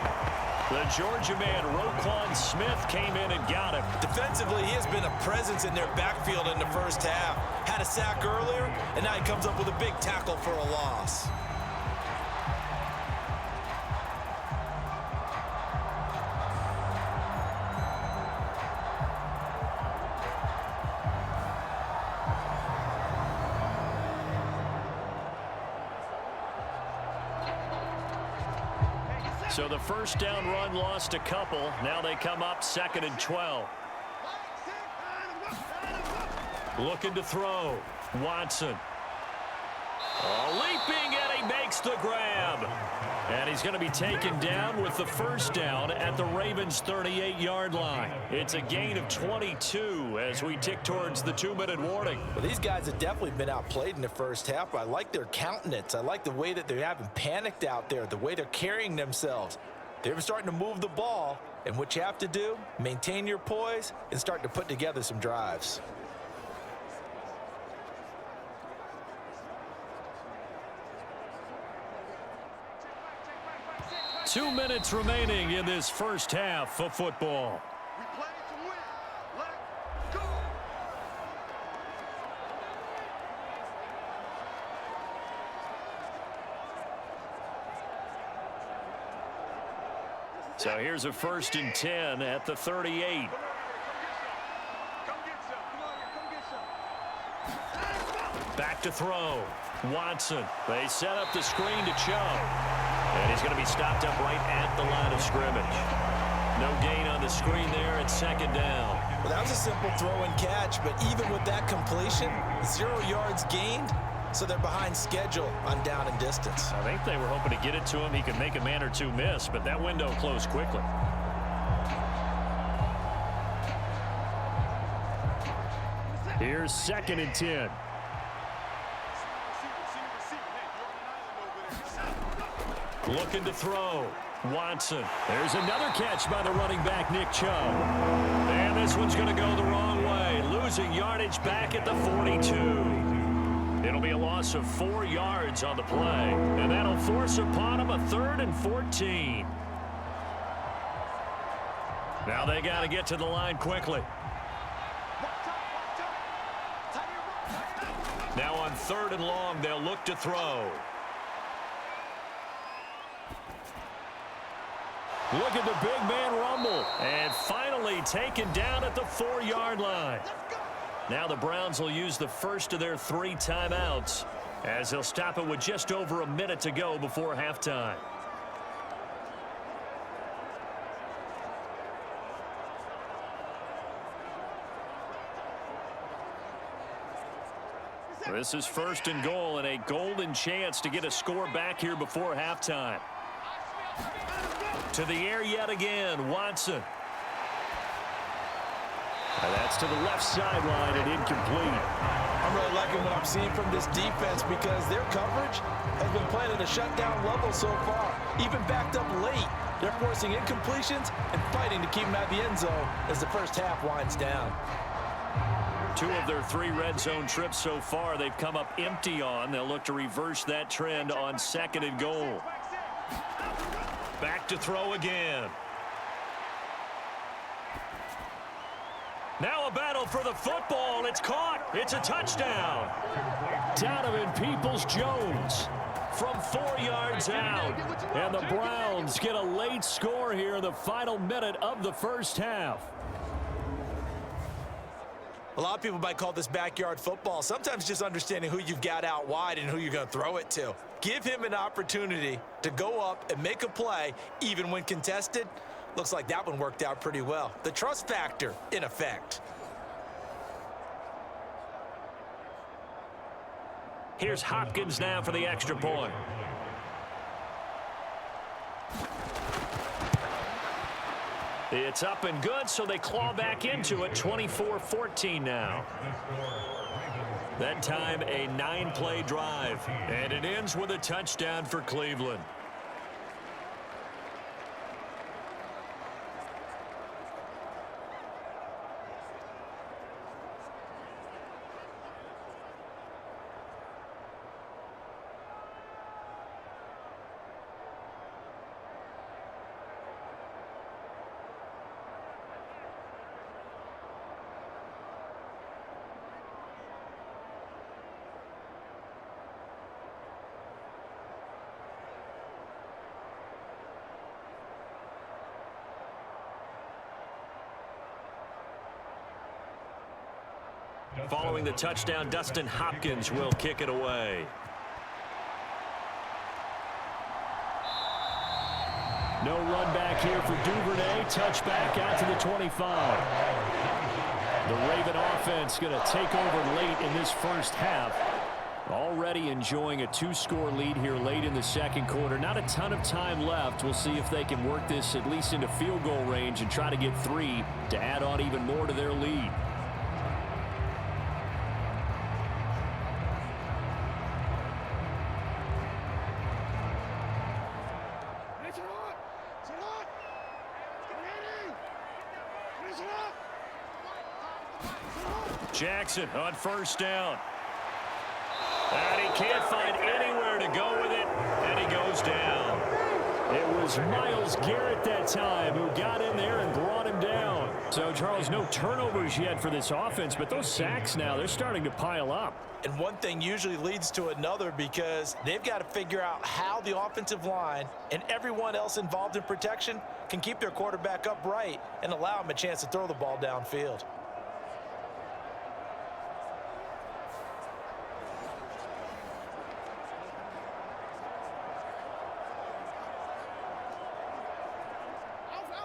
The Georgia man, Roquan Smith, came in and got him. Defensively, he has been a presence in their backfield in the first half. Had a sack earlier, and now he comes up with a big tackle for a loss. So the first down run lost a couple. Now they come up 2nd and 12. Looking to throw. Watson. Leaping, and he makes the grab. And he's going to be taken down with the first down at the Ravens' 38-yard line. It's a gain of 22 as we tick towards the 2-minute warning. Well, these guys have definitely been outplayed in the first half. I like their countenance. I like the way that they haven't panicked out there, the way they're carrying themselves. They're starting to move the ball, and what you have to do, maintain your poise and start to put together some drives. Two minutes remaining in this first half of football. We play to win. Let's go. So here's a 1st and 10 at the 38. Back to throw. Watson. They set up the screen to Chubb. And he's going to be stopped up right at the line of scrimmage. No gain on the screen there at 2nd down. Well, that was a simple throw and catch, but even with that completion, 0 yards gained, so they're behind schedule on down and distance. I think they were hoping to get it to him. He could make a man or two miss, but that window closed quickly. Here's 2nd and 10. Looking to throw. Watson. There's another catch by the running back, Nick Chubb. And this one's going to go the wrong way. Losing yardage back at the 42. It'll be a loss of 4 yards on the play. And that'll force upon him a 3rd and 14. Now they got to get to the line quickly. Now on 3rd and long, they'll look to throw. Look at the big man rumble. And finally taken down at the 4-yard line. Now the Browns will use the first of their 3 timeouts as they'll stop it with just over a minute to go before halftime. This is 1st and goal and a golden chance to get a score back here before halftime. To the air yet again, Watson. And that's to the left sideline and incomplete. I'm really liking what I'm seeing from this defense because their coverage has been playing at a shutdown level so far. Even backed up late, they're forcing incompletions and fighting to keep them out of the end zone as the first half winds down. 2 of their 3 red zone trips so far they've come up empty on. They'll look to reverse that trend on 2nd and goal. Back to throw again. Now a battle for the football. It's caught. It's a touchdown. Donovan Peoples-Jones from 4 yards out. And the Browns get a late score here in the final minute of the first half. A lot of people might call this backyard football. Sometimes just understanding who you've got out wide and who you're going to throw it to. Give him an opportunity to go up and make a play, even when contested. Looks like that one worked out pretty well. The trust factor in effect. Here's Hopkins now for the extra point. It's up and good, so they claw back into it. 24-14 now. That time a 9-play drive, and it ends with a touchdown for Cleveland. Following the touchdown, Dustin Hopkins will kick it away. No run back here for Duvernay. Touchback out to the 25. The Raven offense going to take over late in this first half. Already enjoying a 2-score lead here late in the second quarter. Not a ton of time left. We'll see if they can work this at least into field goal range and try to get 3 to add on even more to their lead. Jackson on first down. And he can't find anywhere to go with it, and he goes down. It was Myles Garrett that time who got in there and brought him down. So, Charles, no turnovers yet for this offense, but those sacks now, they're starting to pile up. And one thing usually leads to another because they've got to figure out how the offensive line and everyone else involved in protection can keep their quarterback upright and allow him a chance to throw the ball downfield.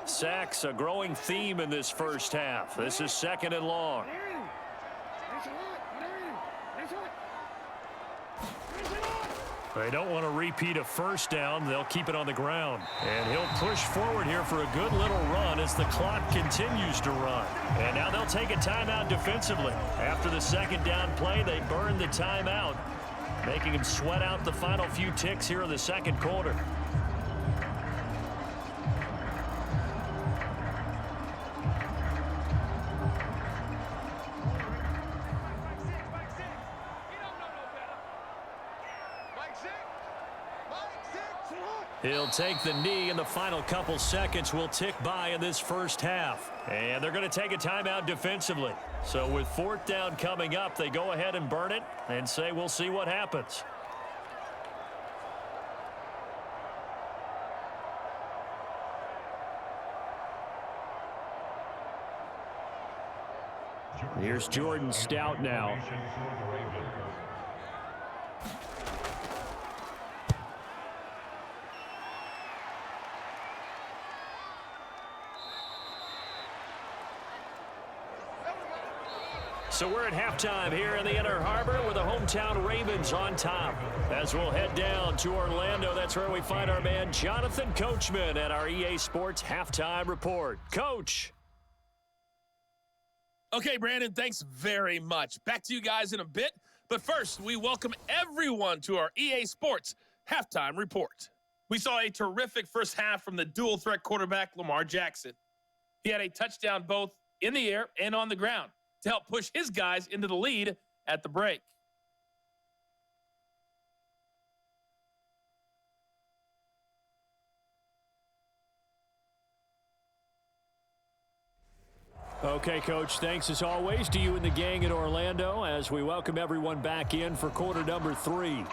Sacks, a growing theme in this first half. This is 2nd and long. They don't want to repeat a first down. They'll keep it on the ground. And he'll push forward here for a good little run as the clock continues to run. And now they'll take a timeout defensively. After the second down play, they burn the timeout, making him sweat out the final few ticks here in the second quarter. He'll take the knee, and the final couple seconds will tick by in this first half. And they're going to take a timeout defensively. So with 4th down coming up, they go ahead and burn it and say we'll see what happens. Here's Jordan Stout now. So we're at halftime here in the Inner Harbor with the hometown Ravens on top. As we'll head down to Orlando, that's where we find our man Jonathan Coachman at our EA Sports Halftime Report. Coach. Okay, Brandon, thanks very much. Back to you guys in a bit. But first, we welcome everyone to our EA Sports Halftime Report. We saw a terrific first half from the dual-threat quarterback, Lamar Jackson. He had a touchdown both in the air and on the ground to help push his guys into the lead at the break. Okay, Coach, thanks as always to you and the gang in Orlando as we welcome everyone back in for quarter number 3.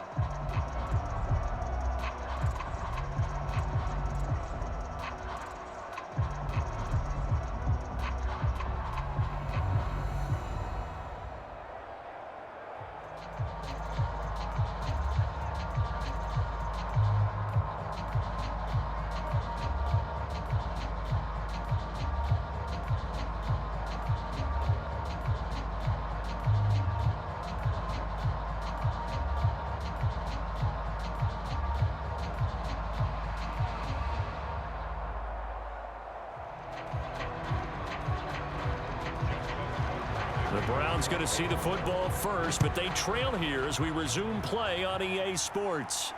The Browns going to see the football first, but they trail here as we resume play on EA Sports.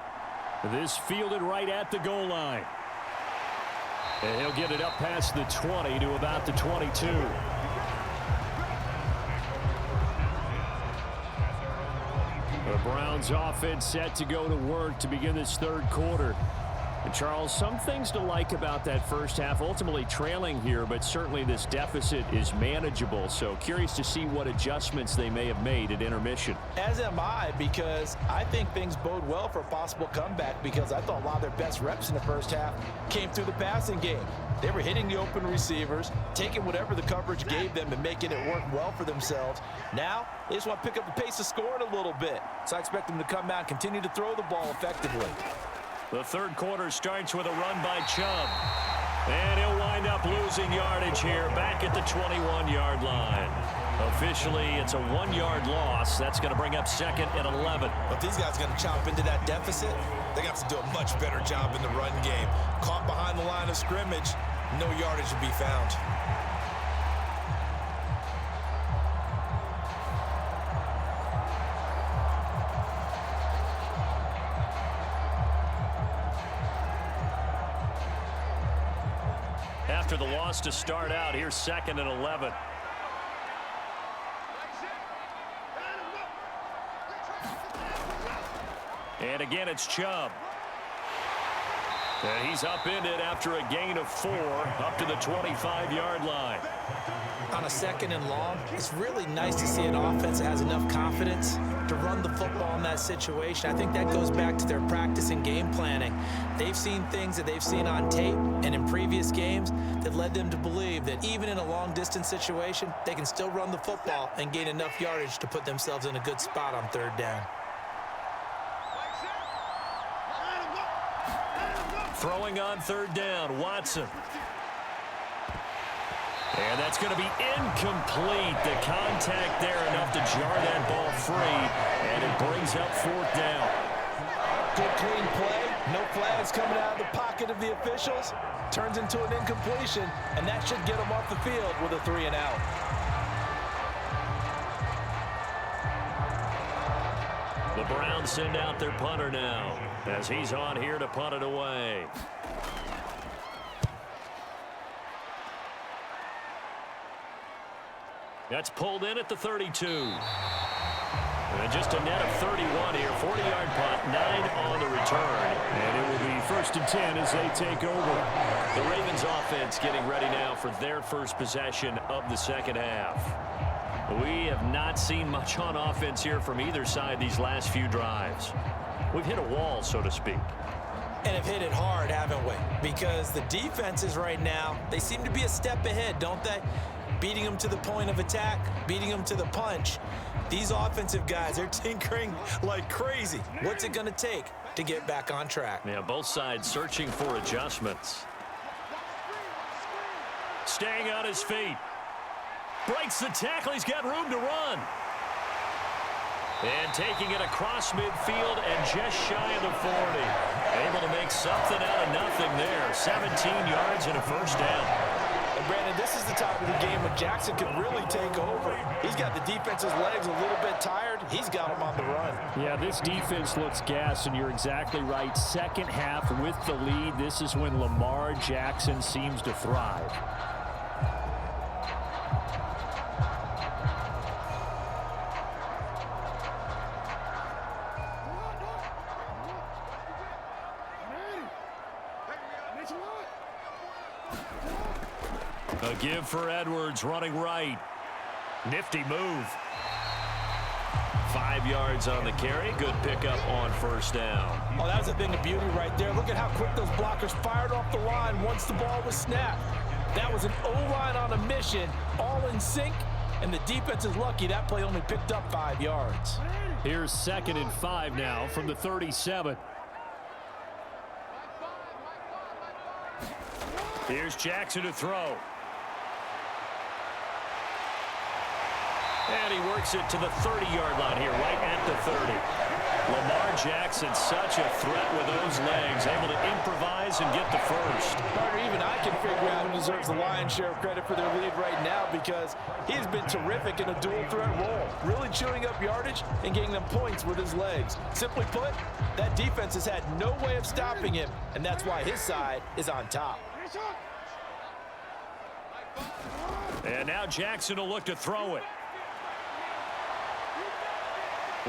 This fielded right at the goal line. And he'll get it up past the 20 to about the 22. The Browns offense set to go to work to begin this third quarter. And Charles, some things to like about that first half. Ultimately trailing here, but certainly this deficit is manageable. So curious to see what adjustments they may have made at intermission. As am I, because I think things bode well for a possible comeback, because I thought a lot of their best reps in the first half came through the passing game. They were hitting the open receivers, taking whatever the coverage gave them and making it work well for themselves. Now, they just want to pick up the pace of scoring a little bit. So I expect them to come out and continue to throw the ball effectively. The third quarter starts with a run by Chubb. And he'll wind up losing yardage here back at the 21-yard line. Officially, it's a 1-yard loss. That's going to bring up second and 11. But these guys are going to chop into that deficit. They got to do a much better job in the run game. Caught behind the line of scrimmage, no yardage to be found. After the loss to start out, here's second and 11. And again, it's Chubb. And he's upended after a gain of 4 up to the 25-yard line. On a second and long, it's really nice to see an offense that has enough confidence to run the football in that situation. I think that goes back to their practice and game planning. They've seen things that they've seen on tape and in previous games that led them to believe that even in a long-distance situation, they can still run the football and gain enough yardage to put themselves in a good spot on third down. Throwing on third down, Watson. And that's going to be incomplete. The contact there enough to jar that ball free, and it brings up fourth down. Good clean play, no flags coming out of the pocket of the officials. Turns into an incompletion, and that should get them off the field with a 3 and out. The Browns send out their punter now as he's on here to punt it away. That's pulled in at the 32. And just a net of 31 here. 40-yard punt, 9 on the return. And it will be first and 10 as they take over. The Ravens offense getting ready now for their first possession of the second half. We have not seen much on offense here from either side these last few drives. We've hit a wall, so to speak. And have hit it hard, haven't we? Because the defenses right now, they seem to be a step ahead, don't they? Beating them to the point of attack, beating them to the punch. These offensive guys, they're tinkering like crazy. What's it going to take to get back on track? Yeah, both sides searching for adjustments. Staying on his feet. Breaks the tackle. He's got room to run. And taking it across midfield and just shy of the 40. Able to make something out of nothing there. 17 yards and a first down. And Brandon, this is the time of the game when Jackson can really take over. He's got the defense's legs a little bit tired. He's got them on the run. Yeah, this defense looks gassed, and you're exactly right. Second half with the lead, this is when Lamar Jackson seems to thrive. A give for Edwards running right. Nifty move. 5 yards on the carry. Good pickup on first down. Oh, that was a thing of beauty right there. Look at how quick those blockers fired off the line once the ball was snapped. That was an O-line on a mission, all in sync, and the defense is lucky that play only picked up 5 yards. Here's 2nd and 5 now from the 37. Here's Jackson to throw. And he works it to the 30-yard line here, right at the 30. Lamar Jackson, such a threat with those legs, able to improvise and get the first. Carter, even I can figure out who deserves the lion's share of credit for their lead right now because he has been terrific in a dual threat role, really chewing up yardage and getting them points with his legs. Simply put, that defense has had no way of stopping him, and that's why his side is on top. And now Jackson will look to throw it.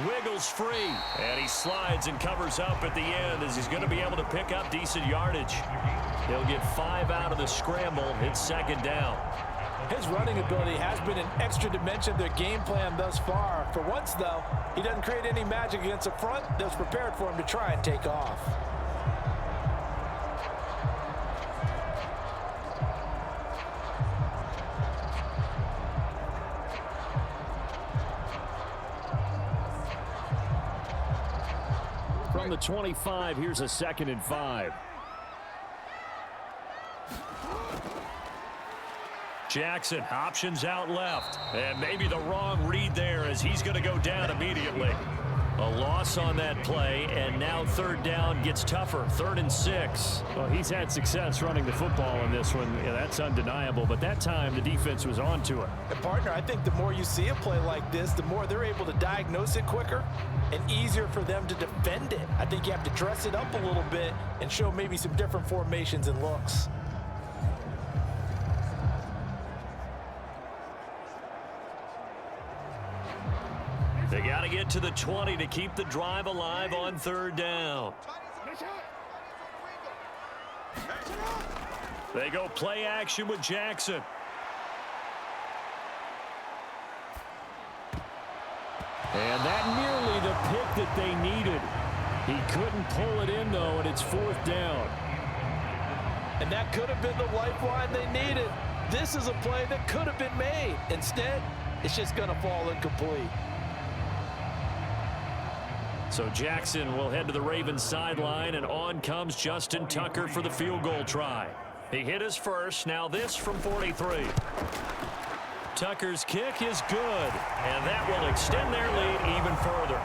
Wiggles free, and he slides and covers up at the end as he's going to be able to pick up decent yardage. He'll get 5 out of the scramble. It's 2nd down. His running ability has been an extra dimension of their game plan thus far. For once, though, he doesn't create any magic against a front that's prepared for him to try and take off. From the 25, here's a 2nd and 5. Jackson options out left. And maybe the wrong read there as he's going to go down immediately. A loss on that play, and now 3rd down gets tougher. 3rd and 6. Well, he's had success running the football in this one. Yeah, that's undeniable. But that time, the defense was on to it. And, partner, I think the more you see a play like this, the more they're able to diagnose it quicker and easier for them to defend it. I think you have to dress it up a little bit and show maybe some different formations and looks. They got to get to the 20 to keep the drive alive on 3rd down. They go play action with Jackson. And that nearly the pick that they needed. He couldn't pull it in, though, and it's 4th down. And that could have been the lifeline they needed. This is a play that could have been made. Instead, it's just going to fall incomplete. So Jackson will head to the Ravens sideline, and on comes Justin Tucker for the field goal try. He hit his first, now this from 43. Tucker's kick is good, and that will extend their lead even further.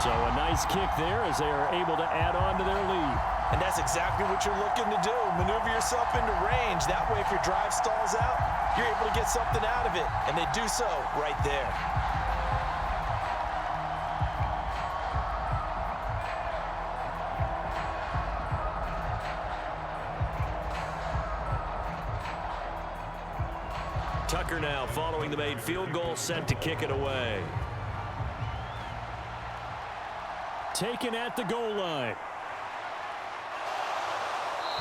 So a nice kick there as they are able to add on to their lead. And that's exactly what you're looking to do. Maneuver yourself into range. That way, if your drive stalls out, you're able to get something out of it. And they do so right there. Tucker now following the made field goal, set to kick it away. Taken at the goal line.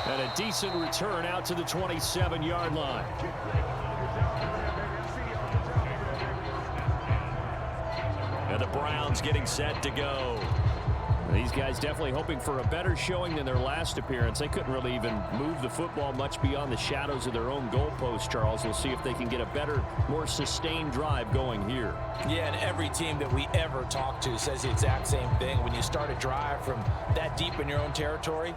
And a decent return out to the 27-yard line. And the Browns getting set to go. These guys definitely hoping for a better showing than their last appearance. They couldn't really even move the football much beyond the shadows of their own goalpost, Charles. We'll see if they can get a better, more sustained drive going here. Yeah, and every team that we ever talk to says the exact same thing. When you start a drive from that deep in your own territory,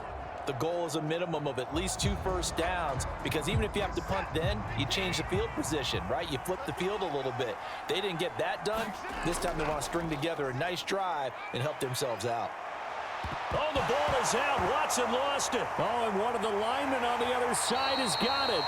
the goal is a minimum of at least 2 first downs, because even if you have to punt then, you change the field position, right? You flip the field a little bit. They didn't get that done. This time they want to string together a nice drive and help themselves out. Oh, the ball is out. Watson lost it. Oh, and one of the linemen on the other side has got it.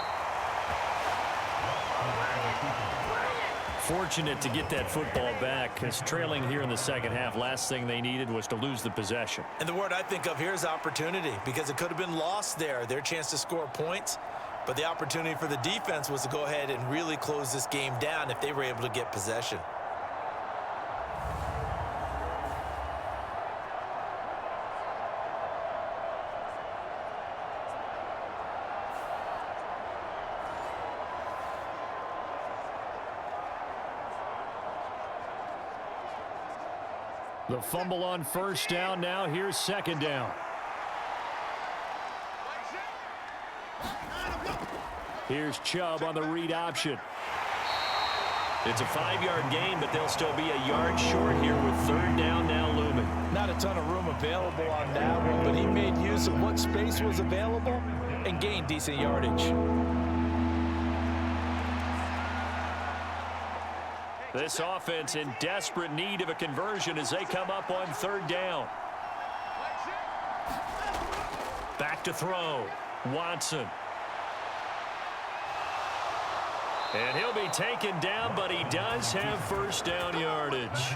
Fortunate to get that football back, because trailing here in the second half, last thing they needed was to lose the possession. And the word I think of here is opportunity, because it could have been lost there, their chance to score points. But the opportunity for the defense was to go ahead and really close this game down if they were able to get possession. The fumble on first down. Now here's second down. Here's Chubb on the read option. It's a 5-yard gain, but they'll still be a yard short here with third down now looming. Not a ton of room available on that one, but he made use of what space was available and gained decent yardage. This offense in desperate need of a conversion as they come up on third down. Back to throw. Watson. And he'll be taken down, but he does have first down yardage.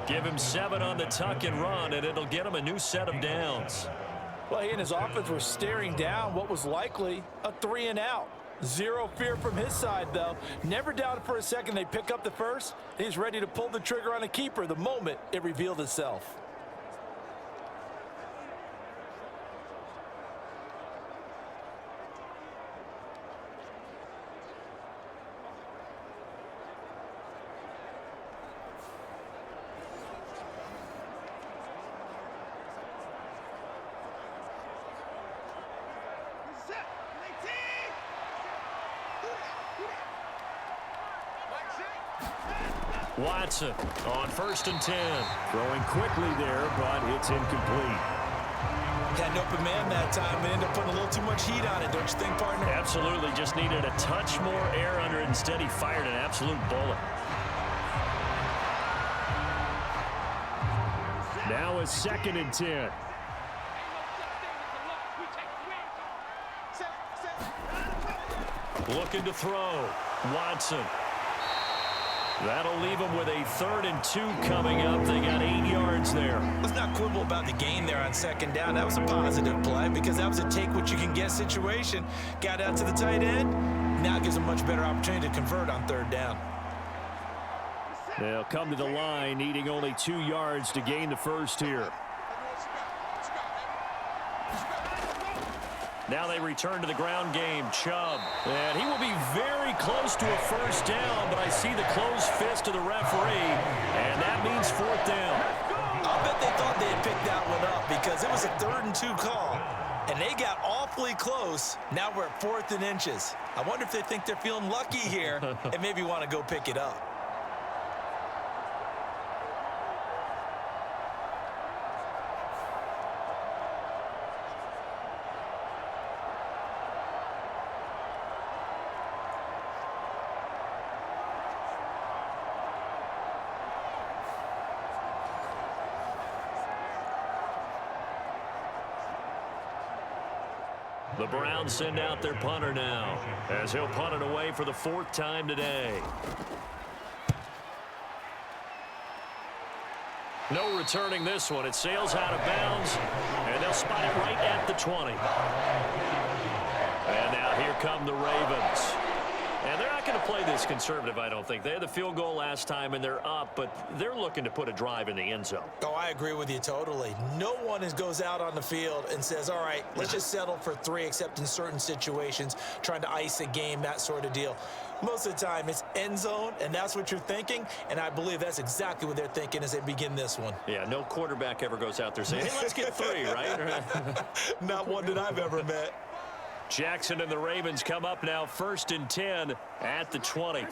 Give him 7 on the tuck and run, and it'll get him a new set of downs. Well, he and his offense were staring down what was likely a 3-and-out. Zero fear from his side, though. Never doubted for a second they pick up the first. He's ready to pull the trigger on a keeper the moment it revealed itself. Watson on 1st and 10. Throwing quickly there, but it's incomplete. Had an open man that time and ended up putting a little too much heat on it, don't you think, partner? Absolutely. Just needed a touch more air under it. Instead, he fired an absolute bullet. Now a 2nd and 10. Looking to throw. Watson. That'll leave them with a 3rd and 2 coming up. They got 8 yards there. Let's not quibble about the gain there on second down. That was a positive play because that was a take-what-you-can-get situation. Got out to the tight end. Now it gives them a much better opportunity to convert on 3rd down. They'll come to the line, needing only 2 yards to gain the first here. Now they return to the ground game. Chubb. And he will be very close to a first down, but I see the closed fist of the referee, and that means 4th down. I'll bet they thought they had picked that one up because it was a 3rd and 2 call, and they got awfully close. Now we're at 4th and inches. I wonder if they think they're feeling lucky here and maybe want to go pick it up. The Browns send out their punter now as he'll punt it away for the 4th time today. No returning this one. It sails out of bounds, and they'll spot it right at the 20. And now here come the Ravens. And they're not going to play this conservative, I don't think. They had the field goal last time, and they're up, but they're looking to put a drive in the end zone. Oh, I agree with you totally. No one goes out on the field and says, all right, let's just settle for 3, except in certain situations, trying to ice a game, that sort of deal. Most of the time, it's end zone, and that's what you're thinking, and I believe that's exactly what they're thinking as they begin this one. Yeah, no quarterback ever goes out there saying, hey, let's get 3, right? Not one that I've ever met. Jackson and the Ravens come up now 1st and 10 at the 20.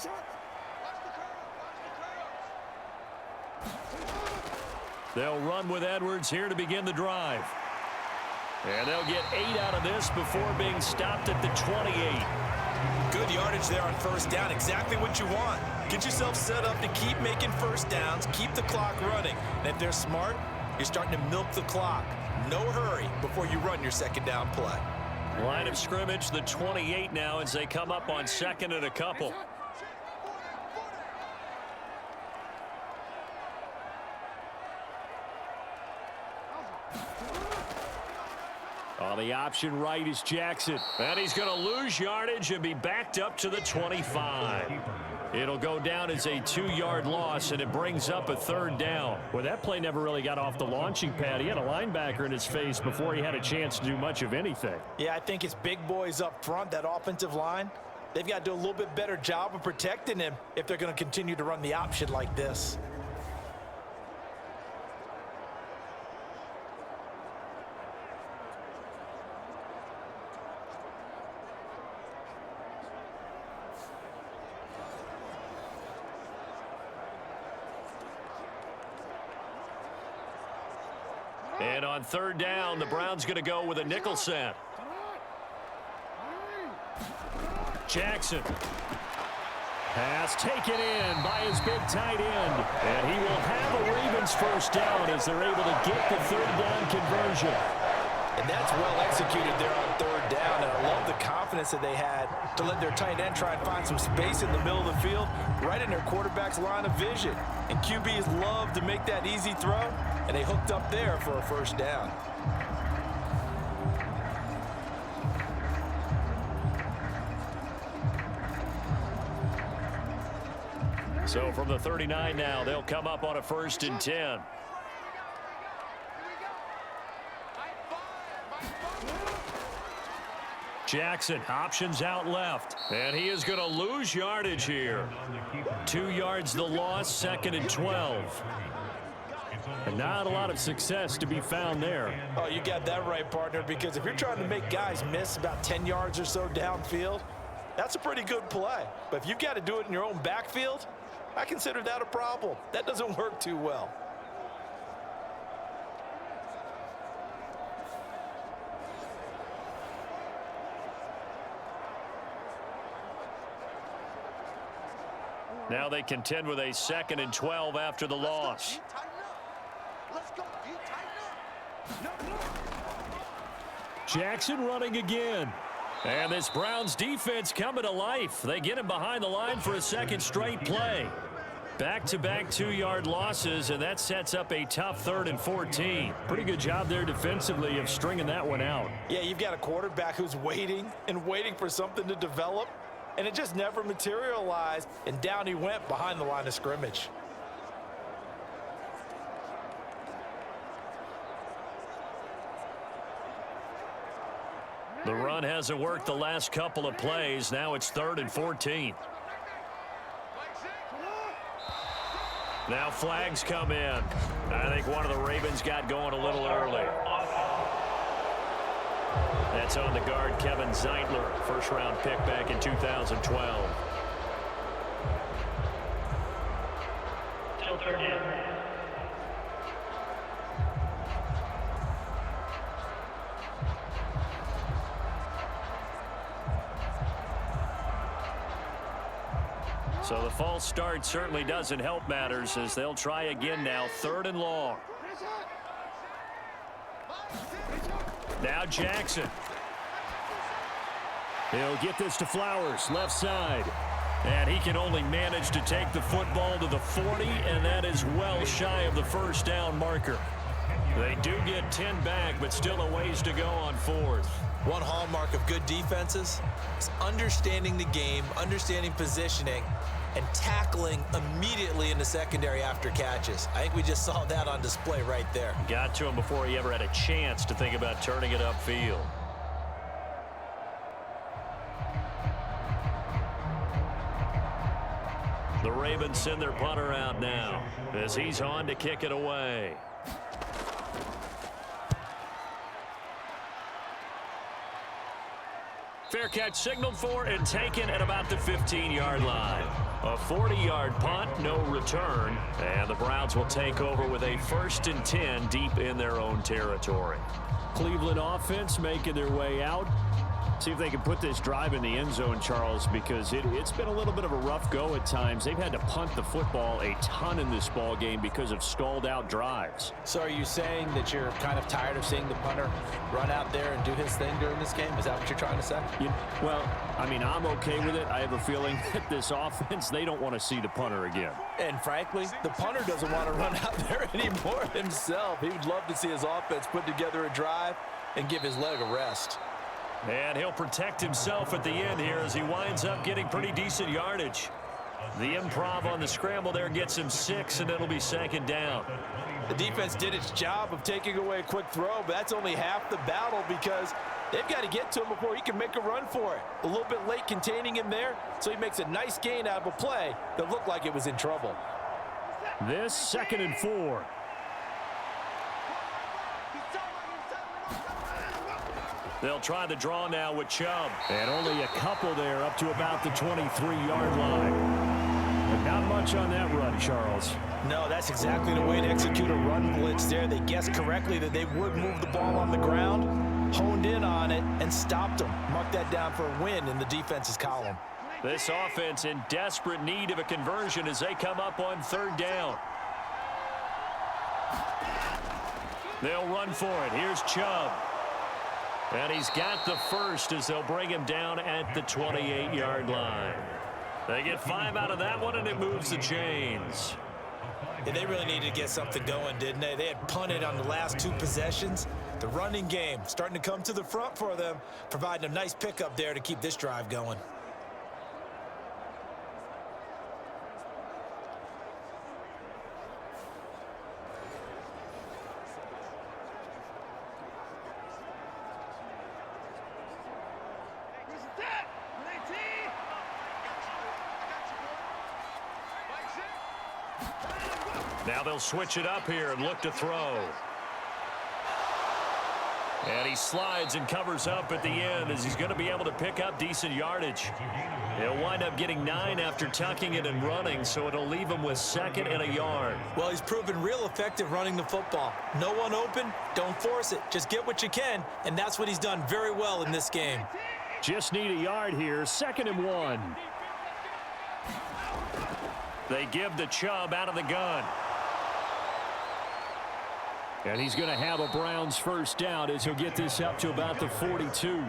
They'll run with Edwards here to begin the drive. And they'll get 8 out of this before being stopped at the 28. Good yardage there on 1st down. Exactly what you want. Get yourself set up to keep making 1st downs, keep the clock running. And if they're smart, you're starting to milk the clock. No hurry before you run your 2nd down play. Line of scrimmage, the 28 now as they come up on 2nd and a couple. On the option right is Jackson. And he's going to lose yardage and be backed up to the 25. It'll go down as a 2-yard loss, and it brings up a 3rd down. Well, that play never really got off the launching pad. He had a linebacker in his face before he had a chance to do much of anything. Yeah, I think it's big boys up front, that offensive line. They've got to do a little bit better job of protecting him if they're going to continue to run the option like this. And on third down, the Browns going to go with a nickel set. Jackson. Pass taken in by his big tight end. And he will have a Ravens first down as they're able to get the third down conversion. And that's well executed there on third down. And I love the confidence that they had to let their tight end try and find some space in the middle of the field, right in their quarterback's line of vision. And QBs love to make that easy throw, and they hooked up there for a first down. So from the 39 now, they'll come up on a 1st and 10. Jackson, options out left. And he is going to lose yardage here. 2 yards the loss, 2nd and 12. And not a lot of success to be found there. Oh, you got that right, partner, because if you're trying to make guys miss about 10 yards or so downfield, that's a pretty good play. But if you've got to do it in your own backfield, I consider that a problem. That doesn't work too well. Now they contend with a 2nd and 12 after the loss. Let's go. Jackson running again. And this Browns defense coming to life. They get him behind the line for a 2nd straight play. Back-to-back 2-yard losses, and that sets up a tough 3rd and 14. Pretty good job there defensively of stringing that one out. Yeah, you've got a quarterback who's waiting and waiting for something to develop, and it just never materialized, and down he went behind the line of scrimmage. The run hasn't worked the last couple of plays. Now it's 3rd and 14. Now flags come in. I think one of the Ravens got going a little early. That's on the guard, Kevin Zeitler, 1st-round pick back in 2012. So the false start certainly doesn't help matters as they'll try again now, 3rd and long. Now Jackson. He'll get this to Flowers, left side. And he can only manage to take the football to the 40, and that is well shy of the first down marker. They do get 10 back, but still a ways to go on 4th. One hallmark of good defenses is understanding the game, understanding positioning, and tackling immediately in the secondary after catches. I think we just saw that on display right there. Got to him before he ever had a chance to think about turning it upfield. The Ravens send their punter out now as he's on to kick it away. Fair catch signaled for and taken at about the 15-yard line. A 40-yard punt, no return, and the Browns will take over with a 1st and 10 deep in their own territory. Cleveland offense making their way out. See if they can put this drive in the end zone, Charles, because it's been a little bit of a rough go at times. They've had to punt the football a ton in this ball game because of stalled out drives. So are you saying that you're kind of tired of seeing the punter run out there and do his thing during this game? Is that what you're trying to say? Well, I mean, I'm okay with it. I have a feeling that this offense, they don't want to see the punter again. And frankly, the punter doesn't want to run out there anymore himself. He would love to see his offense put together a drive and give his leg a rest. And he'll protect himself at the end here as he winds up getting pretty decent yardage. The improv on the scramble there gets him 6, and it'll be 2nd down. The defense did its job of taking away a quick throw, but that's only half the battle because they've got to get to him before he can make a run for it. A little bit late containing him there, so he makes a nice gain out of a play that looked like it was in trouble. This 2nd and 4. They'll try the draw now with Chubb. And only a couple there up to about the 23-yard line. Not much on that run, Charles. No, that's exactly the way to execute a run blitz there. They guessed correctly that they would move the ball on the ground, honed in on it, and stopped them. Mark that down for a win in the defense's column. This offense in desperate need of a conversion as they come up on 3rd down. They'll run for it. Here's Chubb. And he's got the first as they'll bring him down at the 28-yard line. They get 5 out of that one, and it moves the chains. Yeah, they really needed to get something going, didn't they? They had punted on the last 2 possessions. The running game starting to come to the front for them, providing a nice pickup there to keep this drive going. Now they'll switch it up here and look to throw. And he slides and covers up at the end as he's going to be able to pick up decent yardage. He'll wind up getting 9 after tucking it and running, so it'll leave him with 2nd and a yard. Well, he's proven real effective running the football. No one open, don't force it. Just get what you can, and that's what he's done very well in this game. Just need a yard here. 2nd and 1. They give the Chubb out of the gun. And he's going to have a Browns first down as he'll get this up to about the 42.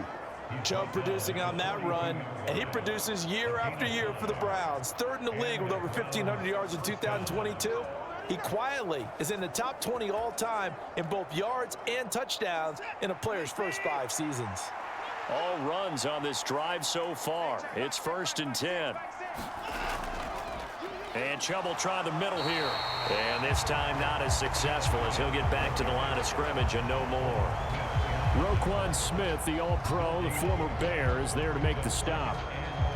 Chubb producing on that run, and he produces year after year for the Browns. 3rd in the league with over 1,500 yards in 2022. He quietly is in the top 20 all-time in both yards and touchdowns in a player's first 5 seasons. All runs on this drive so far. It's 1st and 10. And Chubb will try the middle here. And this time not as successful as he'll get back to the line of scrimmage and no more. Roquan Smith, the All-Pro, the former Bear, is there to make the stop.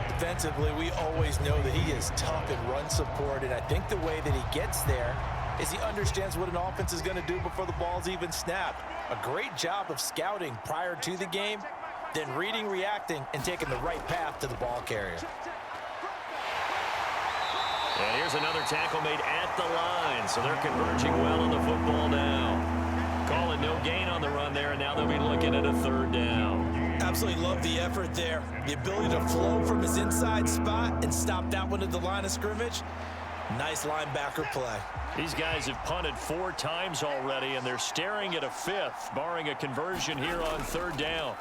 Defensively, we always know that he is tough in run support, and I think the way that he gets there is he understands what an offense is going to do before the ball's even snapped. A great job of scouting prior to the game, then reading, reacting, and taking the right path to the ball carrier. And here's another tackle made at the line, so they're converging well on the football now. Calling no gain on the run there, and now they'll be looking at a 3rd down. Absolutely love the effort there. The ability to flow from his inside spot and stop that one at the line of scrimmage. Nice linebacker play. These guys have punted 4 times already, and they're staring at a 5th, barring a conversion here on 3rd down.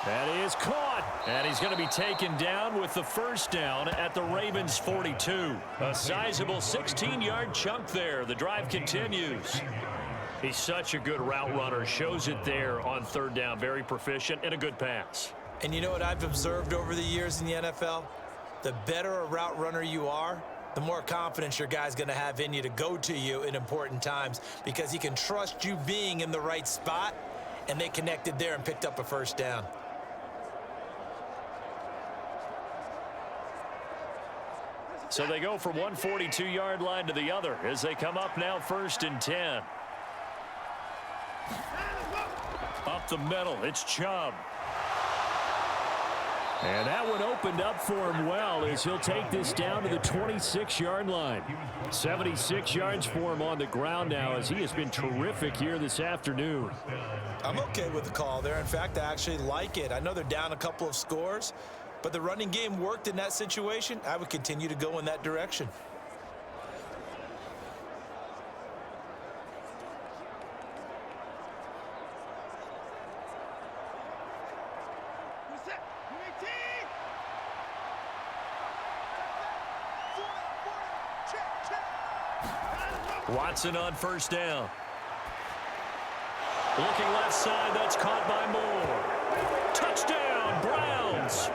That is caught, and he's going to be taken down with the first down at the Ravens' 42. A sizable 16-yard chunk there. The drive continues. He's such a good route runner. Shows it there on 3rd down. Very proficient and a good pass. And you know what I've observed over the years in the NFL? The better a route runner you are, the more confidence your guy's going to have in you to go to you in important times because he can trust you being in the right spot, and they connected there and picked up a first down. So they go from one 42-yard line to the other as they come up now 1st and 10. Up the middle, it's Chubb. And that one opened up for him well as he'll take this down to the 26-yard line. 76 yards for him on the ground now as he has been terrific here this afternoon. I'm okay with the call there. In fact, I actually like it. I know they're down a couple of scores, but the running game worked in that situation. I would continue to go in that direction. Watson on 1st down. Looking left side, that's caught by Moore. Touchdown, Browns.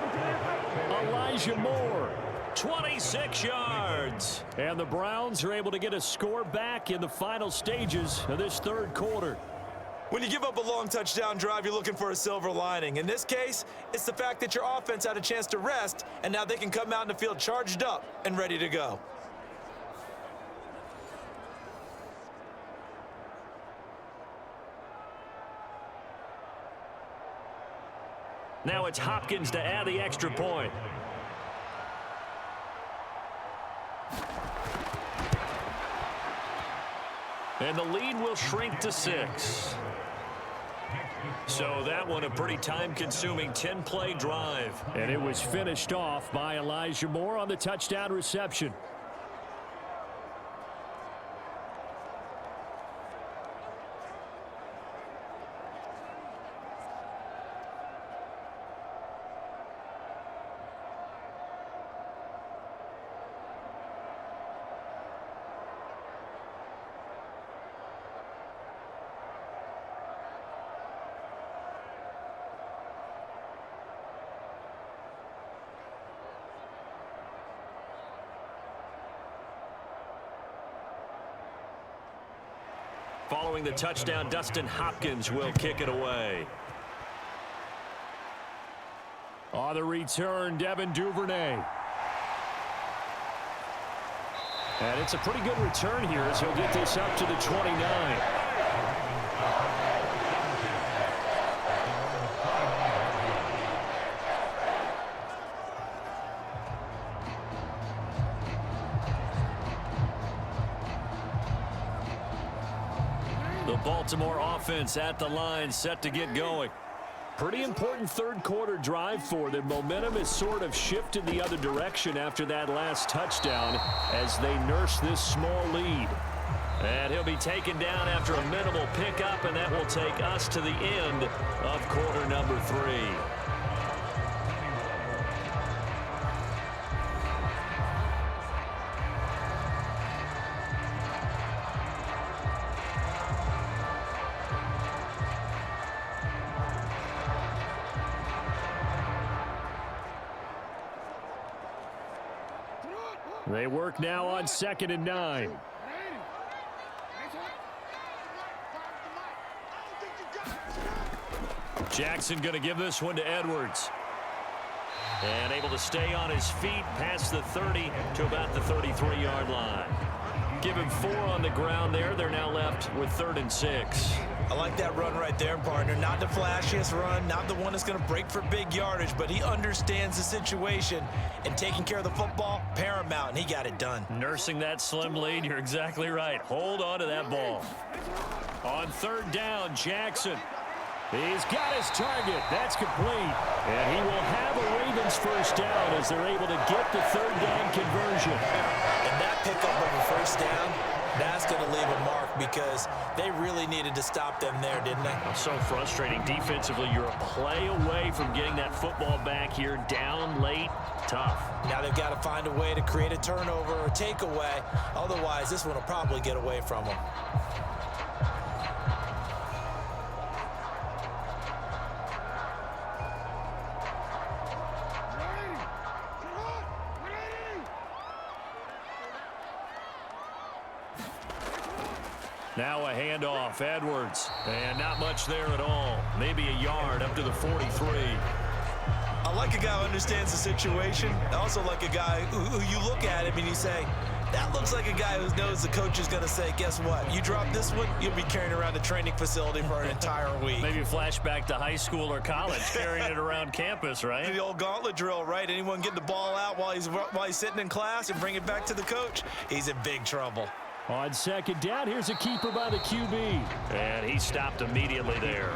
Elijah Moore. 26 yards. And the Browns are able to get a score back in the final stages of this 3rd quarter. When you give up a long touchdown drive, you're looking for a silver lining. In this case, it's the fact that your offense had a chance to rest, and now they can come out in the field charged up and ready to go. Now it's Hopkins to add the extra point. And the lead will shrink to 6. So that one a pretty time-consuming 10-play drive. And it was finished off by Elijah Moore on the touchdown reception. Following the touchdown, Dustin Hopkins will kick it away. On the return, Devin Duvernay. And it's a pretty good return here as he'll get this up to the 29. The Baltimore offense at the line, set to get going. Pretty important third quarter drive for them. Momentum has sort of shifted the other direction after that last touchdown as they nurse this small lead. And he'll be taken down after a minimal pickup, and that will take us to the end of quarter number 3. They work now on 2nd and 9. Jackson going to give this one to Edwards. And able to stay on his feet past the 30 to about the 33-yard line. Give him 4 on the ground there. They're now left with 3rd and 6. I like that run right there, partner. Not the flashiest run, not the one that's going to break for big yardage, but he understands the situation, and taking care of the football, paramount, and he got it done. Nursing that slim lead, you're exactly right. Hold on to that ball. On 3rd down, Jackson. He's got his target. That's complete. And he will have a Ravens first down as they're able to get the 3rd down conversion. And that pickup of a first down, that's going to leave a mark because they really needed to stop them there, didn't they? So frustrating defensively. You're a play away from getting that football back here, down late. Tough. Now they've got to find a way to create a turnover or takeaway. Otherwise, this one will probably get away from them. Now a handoff, Edwards. And not much there at all. Maybe a yard up to the 43. I like a guy who understands the situation. I also like a guy who you look at him and you say, that looks like a guy who knows the coach is going to say, guess what? You drop this one, you'll be carrying around the training facility for an entire week. Maybe a flashback to high school or college, carrying it around campus, right? The old gauntlet drill, right? Anyone get the ball out while he's sitting in class and bring it back to the coach? He's in big trouble. On 2nd down, here's a keeper by the QB. And he stopped immediately there.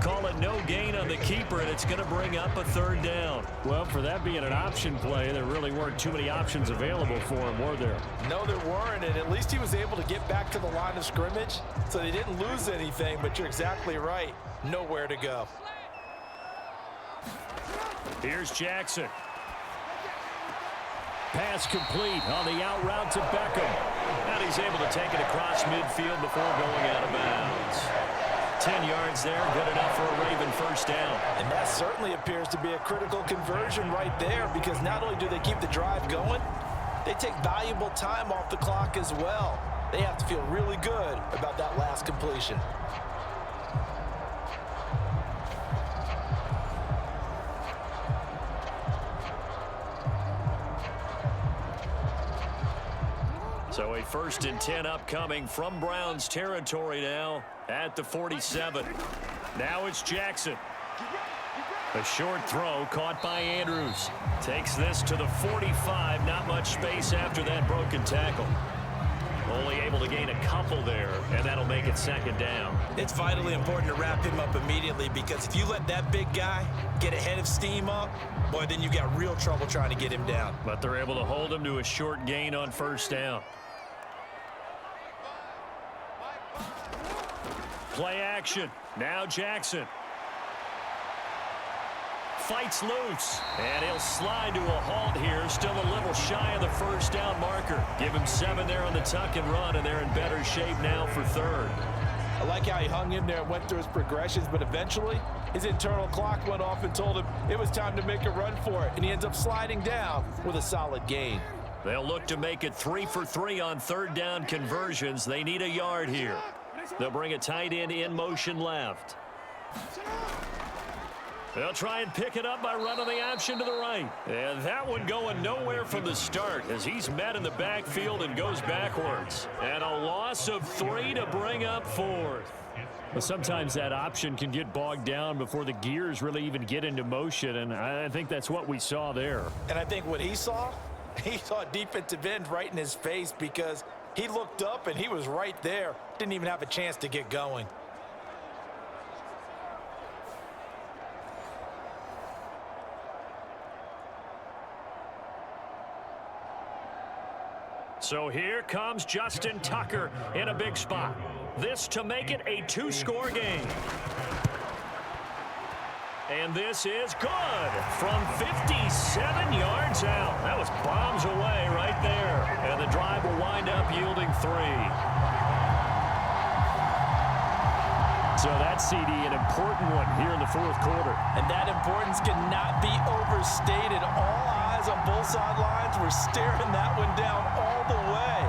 Call it no gain on the keeper, and it's going to bring up a 3rd down. Well, for that being an option play, there really weren't too many options available for him, were there? No, there weren't, and at least he was able to get back to the line of scrimmage, so they didn't lose anything, but you're exactly right. Nowhere to go. Here's Jackson. Pass complete on the out route to Beckham. And he's able to take it across midfield before going out of bounds. 10 yards there, good enough for a Raven first down. And that certainly appears to be a critical conversion right there, because not only do they keep the drive going, they take valuable time off the clock as well. They have to feel really good about that last completion. So a 1st and 10 upcoming from Browns territory now at the 47. Now it's Jackson. A short throw caught by Andrews. Takes this to the 45. Not much space after that broken tackle. Only able to gain a couple there, and that'll make it second down. It's vitally important to wrap him up immediately because if you let that big guy get ahead of steam up, boy, then you got real trouble trying to get him down. But they're able to hold him to a short gain on first down. Play action. Now Jackson. Fights loose, and he'll slide to a halt here. Still a little shy of the first down marker. Give him 7 there on the tuck and run, and they're in better shape now for third. I like how he hung in there and went through his progressions, but eventually his internal clock went off and told him it was time to make a run for it, and he ends up sliding down with a solid gain. They'll look to make it 3 for 3 on third down conversions. They need a yard here. They'll bring a tight end in motion left. They'll try and pick it up by running the option to the right. And that one going nowhere from the start as he's met in the backfield and goes backwards. And a loss of 3 to bring up fourth. But sometimes that option can get bogged down before the gears really even get into motion, and I think that's what we saw there. And I think what he saw defensive end right in his face because he looked up and he was right there. Didn't even have a chance to get going. So here comes Justin Tucker in a big spot. This to make it a 2-score game. And this is good from 57 yards out. That was bombs away right there. And the drive will wind up yielding 3. So that CD, an important one here in the fourth quarter. And that importance cannot be overstated. All eyes on both sidelines were staring that one down all the way.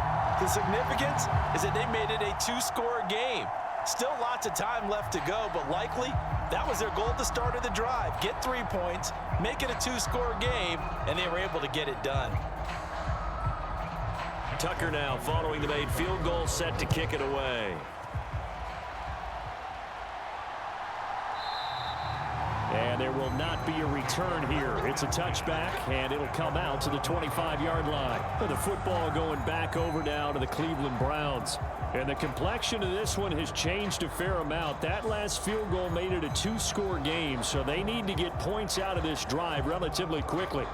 The significance is that they made it a 2-score game. Still lots of time left to go, but likely that was their goal at the start of the drive. Get 3 points, make it a 2-score game, and they were able to get it done. Tucker now following the made field goal, set to kick it away. And there will not be a return here. It's a touchback, and it'll come out to the 25-yard line. And the football going back over now to the Cleveland Browns. And the complexion of this one has changed a fair amount. That last field goal made it a 2-score game, so they need to get points out of this drive relatively quickly.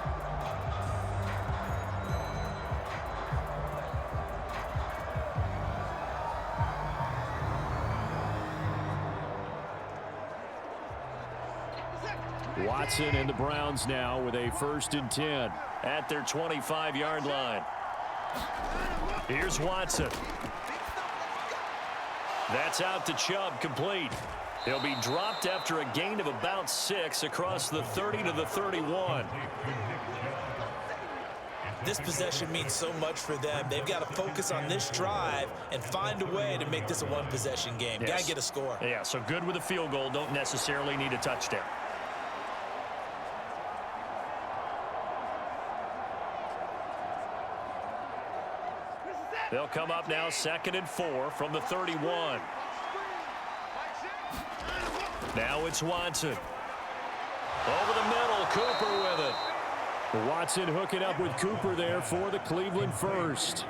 Watson and the Browns now with a 1st and 10 at their 25-yard line. Here's Watson. That's out to Chubb, complete. He'll be dropped after a gain of about 6 across the 30 to the 31. This possession means so much for them. They've got to focus on this drive and find a way to make this a one-possession game. Yes. Got to get a score. Yeah, so good with a field goal. Don't necessarily need a touchdown. They'll come up now 2nd and 4 from the 31. Now it's Watson. Over the middle, Cooper with it. Watson hooking up with Cooper there for the Cleveland first.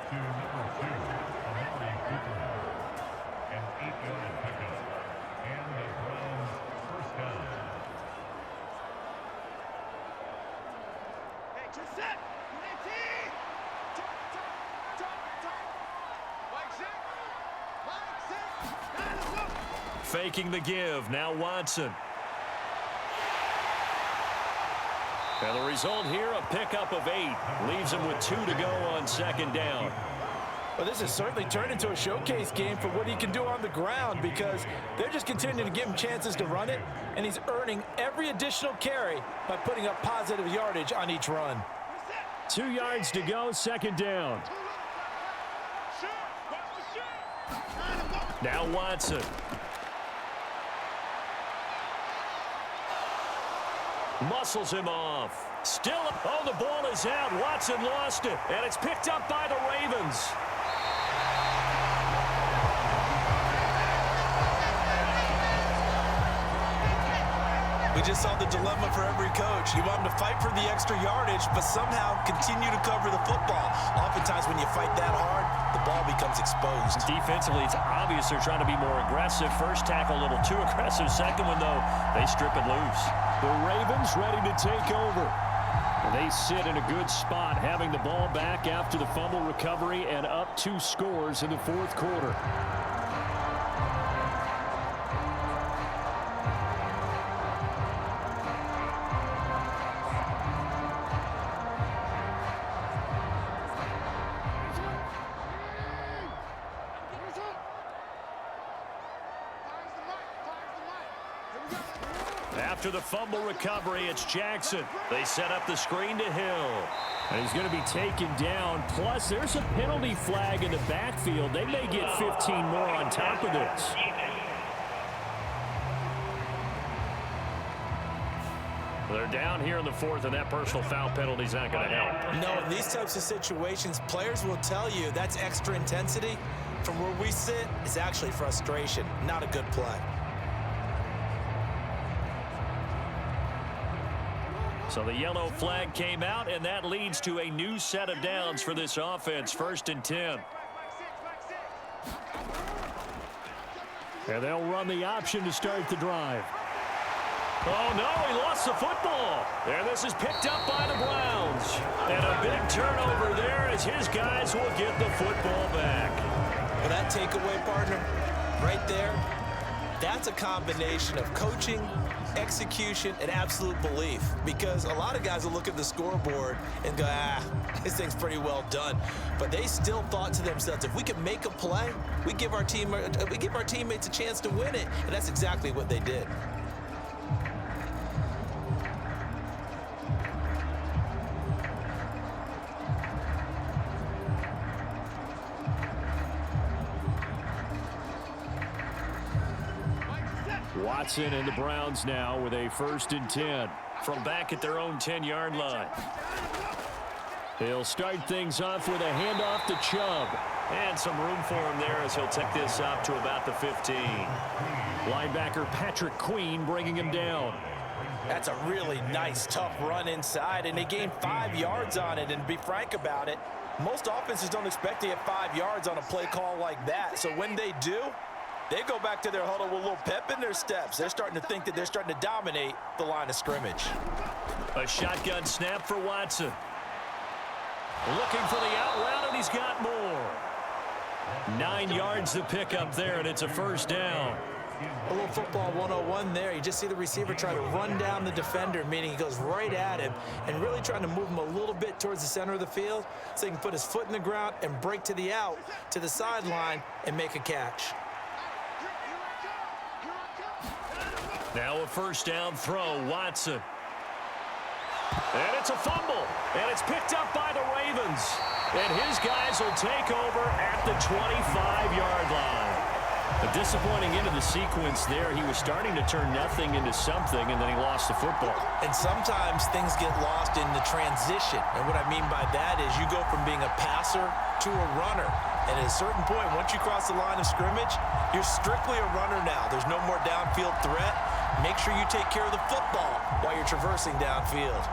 Faking the give. Now Watson. And the result here, a pickup of 8. Leaves him with 2 to go on 2nd down. Well, this has certainly turned into a showcase game for what he can do on the ground because they're just continuing to give him chances to run it, and he's earning every additional carry by putting up positive yardage on each run. 2 yards to go, 2nd down. Now Watson. Muscles him off. Still, oh, the ball is out. Watson lost it, and it's picked up by the Ravens. We just saw the dilemma for every coach. You want him to fight for the extra yardage, but somehow continue to cover the football. Oftentimes when you fight that hard, the ball becomes exposed. Defensively, it's obvious they're trying to be more aggressive. First tackle a little too aggressive. Second one, though, they strip it loose. The Ravens ready to take over. And they sit in a good spot, having the ball back after the fumble recovery and up 2 scores in the fourth quarter. After the fumble recovery, it's Jackson. They set up the screen to Hill. And he's going to be taken down. Plus, there's a penalty flag in the backfield. They may get 15 more on top of this. They're down here in the fourth, and that personal foul penalty is not going to help. No, in these types of situations, players will tell you that's extra intensity. From where we sit, it's actually frustration, not a good play. So the yellow flag came out, and that leads to a new set of downs for this offense. 1st and 10. And they'll run the option to start the drive. Oh, no, he lost the football. There, this is picked up by the Browns. And a big turnover there as his guys will get the football back. Well, that takeaway, partner, right there, that's a combination of coaching, execution, and absolute belief. Because a lot of guys will look at the scoreboard and go, this thing's pretty well done. But they still thought to themselves, if we can make a play, we give our teammates a chance to win it. And that's exactly what they did. Watson and the Browns now with a 1st and 10 from back at their own 10-yard line. They'll start things off with a handoff to Chubb. And some room for him there as he'll take this up to about the 15. Linebacker Patrick Queen bringing him down. That's a really nice, tough run inside, and they gained 5 yards on it. And to be frank about it, most offenses don't expect to get 5 yards on a play call like that. So when they do, they go back to their huddle with a little pep in their steps. They're starting to think that they're starting to dominate the line of scrimmage. A shotgun snap for Watson. Looking for the out route, and he's got more. 9 yards to pick up there, and it's a 1st down. A little football 101 there. You just see the receiver try to run down the defender, meaning he goes right at him and really trying to move him a little bit towards the center of the field so he can put his foot in the ground and break to the out, to the sideline, and make a catch. Now a 1st down throw, Watson. And it's a fumble, and it's picked up by the Ravens. And his guys will take over at the 25-yard line. A disappointing end of the sequence there. He was starting to turn nothing into something, and then he lost the football. And sometimes things get lost in the transition. And what I mean by that is you go from being a passer to a runner. And at a certain point, once you cross the line of scrimmage, you're strictly a runner now. There's no more downfield threat. Make sure you take care of the football while you're traversing downfield.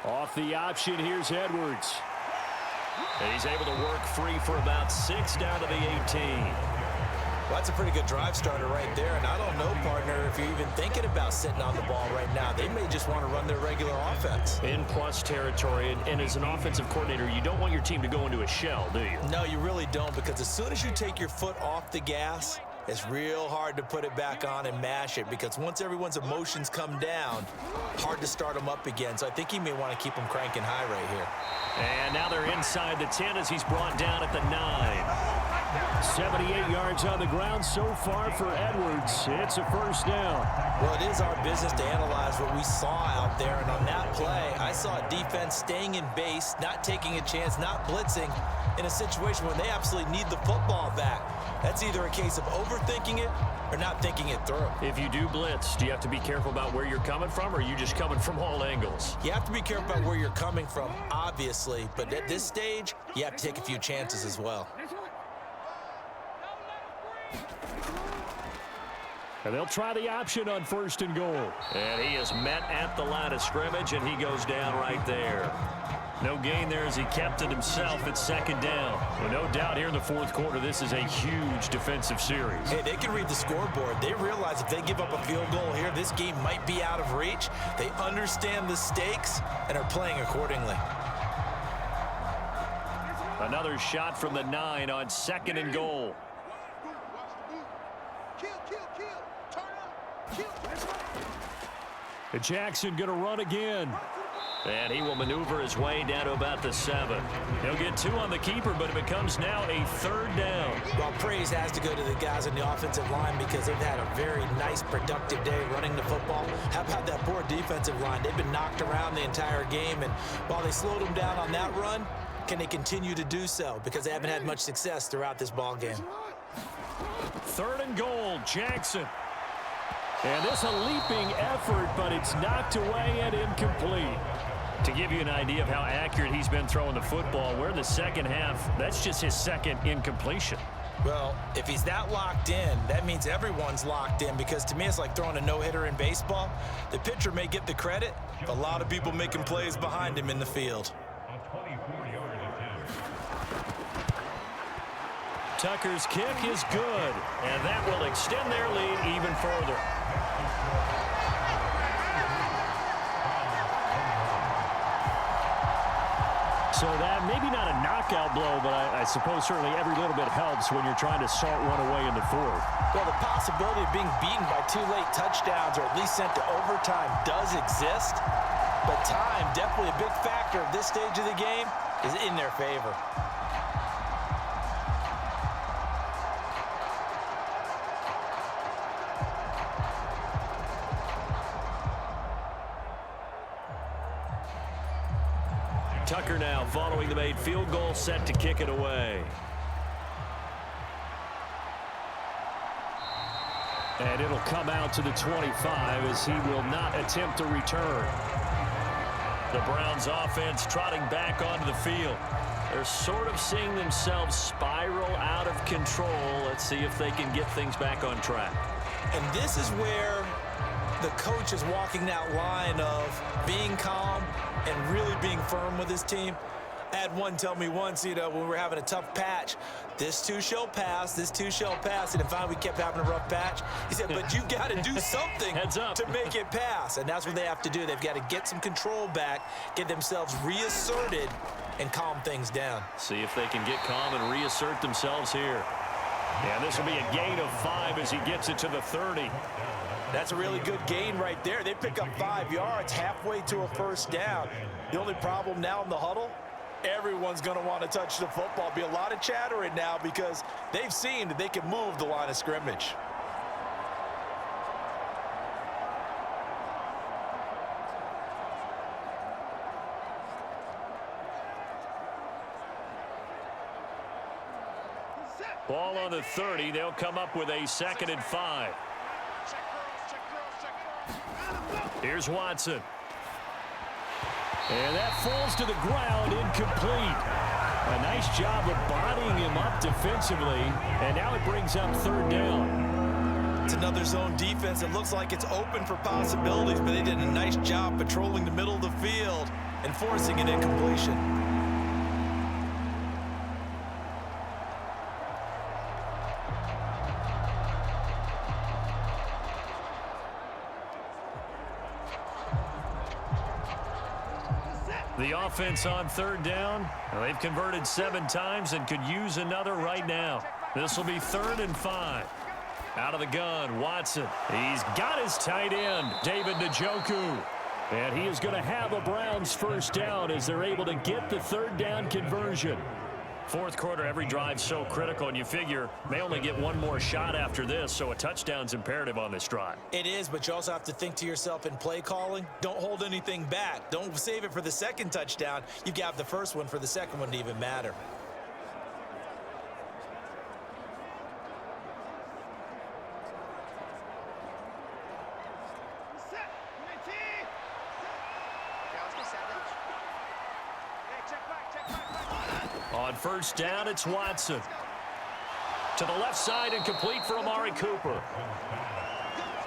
Off the option, here's Edwards. And he's able to work free for about 6 down to the 18. Well, that's a pretty good drive starter right there. And I don't know, partner, if you're even thinking about sitting on the ball right now. They may just want to run their regular offense. In plus territory, and as an offensive coordinator, you don't want your team to go into a shell, do you? No, you really don't, because as soon as you take your foot off the gas, it's real hard to put it back on and mash it, because once everyone's emotions come down, hard to start them up again. So I think he may want to keep them cranking high right here. And now they're inside the 10 as he's brought down at the 9. 78 yards on the ground so far for Edwards. It's a first down. Well, it is our business to analyze what we saw out there. And on that play, I saw a defense staying in base, not taking a chance, not blitzing in a situation where they absolutely need the football back. That's either a case of overthinking it or not thinking it through. If you do blitz, do you have to be careful about where you're coming from, or are you just coming from all angles? You have to be careful about where you're coming from, obviously. But at this stage, you have to take a few chances as well. And they'll try the option on 1st and goal. And he is met at the line of scrimmage, and he goes down right there. No gain there as he kept it himself at 2nd down. Well, no doubt here in the 4th quarter, this is a huge defensive series. Hey, they can read the scoreboard. They realize if they give up a field goal here, this game might be out of reach. They understand the stakes and are playing accordingly. Another shot from the 9 on 2nd and goal. And Jackson going to run again. And he will maneuver his way down to about the 7. He'll get 2 on the keeper, but it becomes now a 3rd down. Well, praise has to go to the guys on the offensive line because they've had a very nice, productive day running the football. How about that poor defensive line? They've been knocked around the entire game, and while they slowed them down on that run, can they continue to do so? Because they haven't had much success throughout this ball game. 3rd and goal, Jackson. And this a leaping effort, but it's knocked away and incomplete. To give you an idea of how accurate he's been throwing the football, we're in the 2nd half. That's just his 2nd incompletion. Well, if he's that locked in, that means everyone's locked in, because to me it's like throwing a no-hitter in baseball. The pitcher may get the credit, but a lot of people making plays behind him in the field. Tucker's kick is good, and that will extend their lead even further. So that maybe not a knockout blow, but I suppose certainly every little bit helps when you're trying to salt one away in the 4th. Well, the possibility of being beaten by 2 late touchdowns or at least sent to overtime does exist, but time, definitely a big factor at this stage of the game, is in their favor. Tucker now following the made field goal, set to kick it away. And it'll come out to the 25 as he will not attempt to return. The Browns offense trotting back onto the field. They're sort of seeing themselves spiral out of control. Let's see if they can get things back on track. And this is where the coach is walking that line of being calm and really being firm with his team. I had one tell me once, when we were having a tough patch, this too shall pass, this too shall pass. And finally we kept having a rough patch. He said, but you got to do something to make it pass. And that's what they have to do. They've got to get some control back, get themselves reasserted, and calm things down. See if they can get calm and reassert themselves here. And this will be a gain of 5 as he gets it to the 30. That's a really good gain right there. They pick up 5 yards halfway to a first down. The only problem now in the huddle, everyone's going to want to touch the football. Be a lot of chattering now because they've seen that they can move the line of scrimmage. Ball on the 30. They'll come up with a 2nd and 5. Here's Watson. And that falls to the ground, incomplete. A nice job of bodying him up defensively, and now it brings up 3rd down. It's another zone defense. It looks like it's open for possibilities, but they did a nice job patrolling the middle of the field and forcing an incompletion. The offense on 3rd down. They've converted 7 times and could use another right now. This will be 3rd and 5. Out of the gun, Watson. He's got his tight end, David Njoku. And he is going to have a Browns first down as they're able to get the 3rd down conversion. Fourth quarter, every drive's so critical, and you figure may only get one more shot after this, so a touchdown's imperative on this drive. It is, but you also have to think to yourself in play calling, don't hold anything back. Don't save it for the second touchdown. You've got the first one for the second one to even matter. On first down, it's Watson. To the left side and complete for Amari Cooper.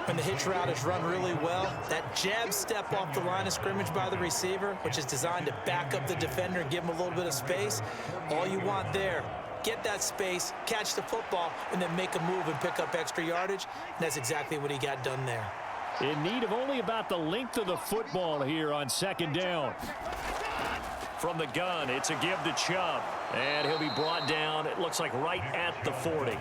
When the hitch route is run really well, that jab step off the line of scrimmage by the receiver, which is designed to back up the defender and give him a little bit of space, all you want there, get that space, catch the football, and then make a move and pick up extra yardage. And that's exactly what he got done there. In need of only about the length of the football here on second down. From the gun, it's a give to Chubb. And he'll be brought down, it looks like right at the 40.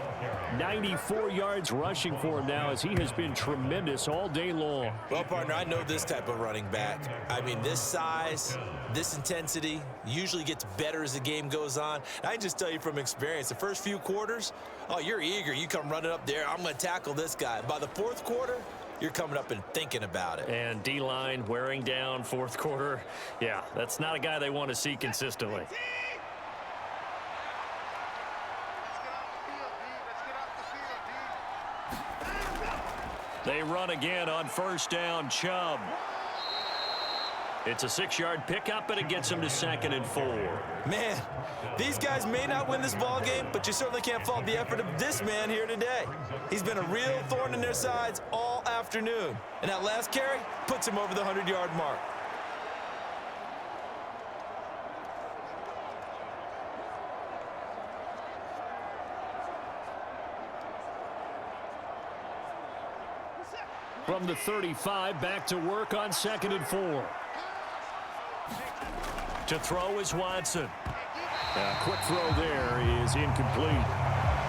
94 yards rushing for him now as he has been tremendous all day long. Well, partner, I know this type of running back. I mean, this size, this intensity usually gets better as the game goes on. I can just tell you from experience, the first few quarters, oh, you're eager. You come running up there, I'm going to tackle this guy. By the fourth quarter, you're coming up and thinking about it. And D-line wearing down fourth quarter. Yeah, that's not a guy they want to see consistently. They run again on first down. Chubb. It's a 6-yard pickup, and it gets him to 2nd and 4. Man, these guys may not win this ball game, but you certainly can't fault the effort of this man here today. He's been a real thorn in their sides all afternoon. And that last carry puts him over the 100-yard mark. From the 35, back to work on 2nd and 4. To throw is Watson. Quick throw there is incomplete.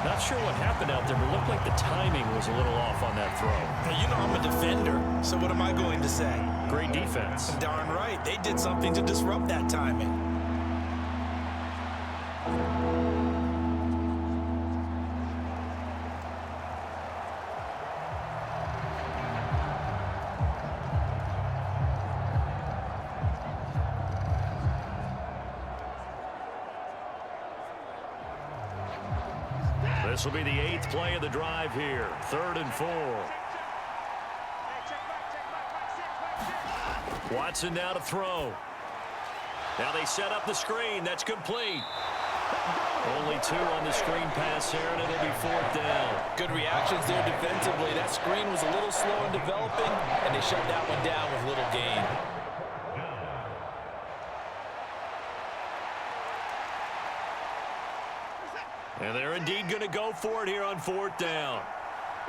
Not sure what happened out there, but it looked like the timing was a little off on that throw. Now, you know I'm a defender, so what am I going to say? Great defense. Darn right. They did something to disrupt that timing. This will be the 8th play of the drive here. 3rd and 4. Watson now to throw. Now they set up the screen. That's complete. Only 2 on the screen pass there, and it'll be 4th down. Good reactions there defensively. That screen was a little slow in developing, and they shut that one down with little gain. And they're indeed going to go for it here on 4th down.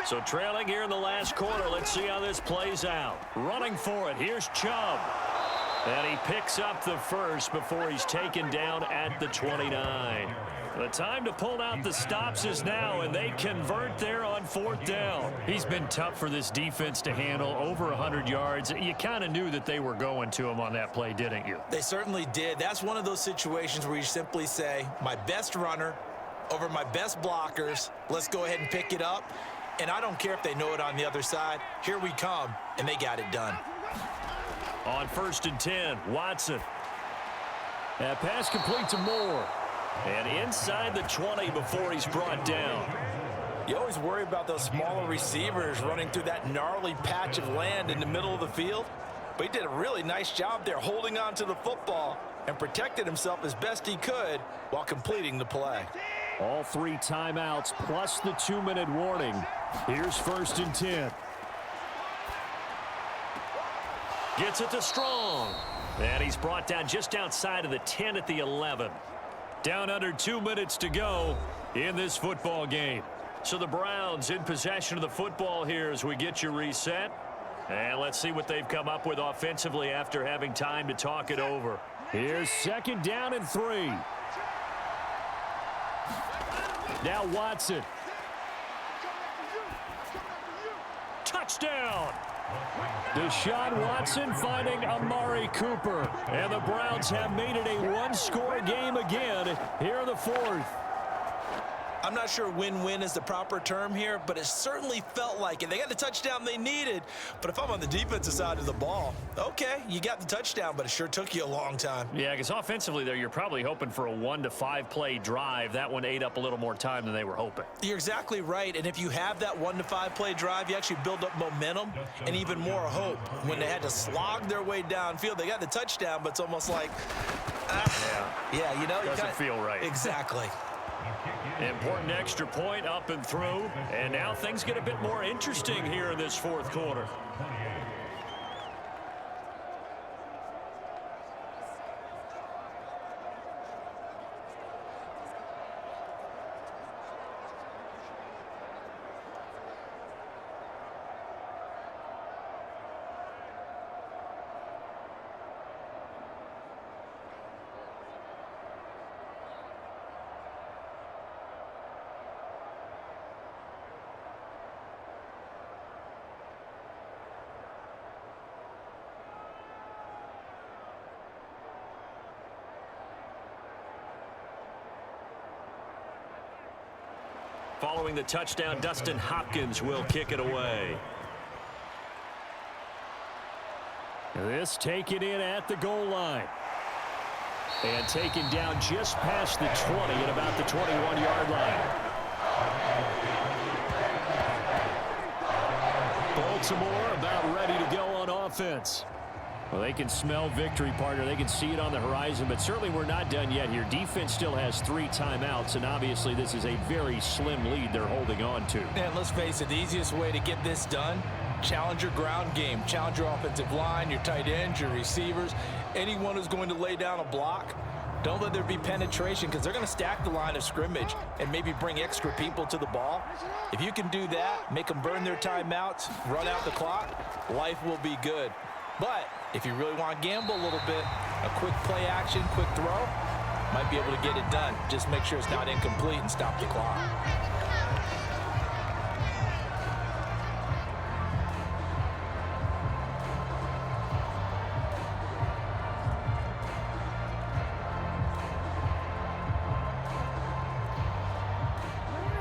So trailing here in the last quarter. Let's see how this plays out. Running for it. Here's Chubb. And he picks up the first before he's taken down at the 29. The time to pull out the stops is now, and they convert there on 4th down. He's been tough for this defense to handle, over 100 yards. You kind of knew that they were going to him on that play, didn't you? They certainly did. That's one of those situations where you simply say, my best runner over my best blockers, let's go ahead and pick it up. And I don't care if they know it on the other side. Here we come, and they got it done. On 1st and 10, Watson. That pass complete to Moore. And inside the 20 before he's brought down. You always worry about those smaller receivers running through that gnarly patch of land in the middle of the field. But he did a really nice job there holding on to the football and protected himself as best he could while completing the play. All 3 timeouts plus the 2-minute warning. Here's 1st and 10. Gets it to Strong. And he's brought down just outside of the 10 at the 11. Down under 2 minutes to go in this football game. So the Browns in possession of the football here as we get you reset. And let's see what they've come up with offensively after having time to talk it over. Here's 2nd down and 3. Now Watson. Touchdown! Deshaun Watson finding Amari Cooper. And the Browns have made it a one-score game again here in the fourth. I'm not sure win-win is the proper term here, but it certainly felt like it. They got the touchdown they needed, but if I'm on the defensive side of the ball, okay, you got the touchdown, but it sure took you a long time. Yeah, because offensively there, you're probably hoping for a 1 to 5 play drive. That one ate up a little more time than they were hoping. You're exactly right, and if you have that 1 to 5 play drive, you actually build up momentum and even more hope. When they had to slog their way downfield, they got the touchdown, but it's almost like, yeah, you know. Doesn't feel right. Exactly. Important extra point up and through. And now things get a bit more interesting here in this fourth quarter. Following the touchdown, Dustin Hopkins will kick it away. This taken in at the goal line. And taken down just past the 20 at about the 21-yard line. Baltimore about ready to go on offense. Well, they can smell victory, partner. They can see it on the horizon, but certainly we're not done yet here. Defense still has 3 timeouts, and obviously this is a very slim lead they're holding on to. And let's face it, the easiest way to get this done, challenge your ground game. Challenge your offensive line, your tight ends, your receivers, anyone who's going to lay down a block. Don't let there be penetration because they're going to stack the line of scrimmage and maybe bring extra people to the ball. If you can do that, make them burn their timeouts, run out the clock, life will be good. But if you really want to gamble a little bit, a quick play action, quick throw, might be able to get it done. Just make sure it's not incomplete and stop the clock.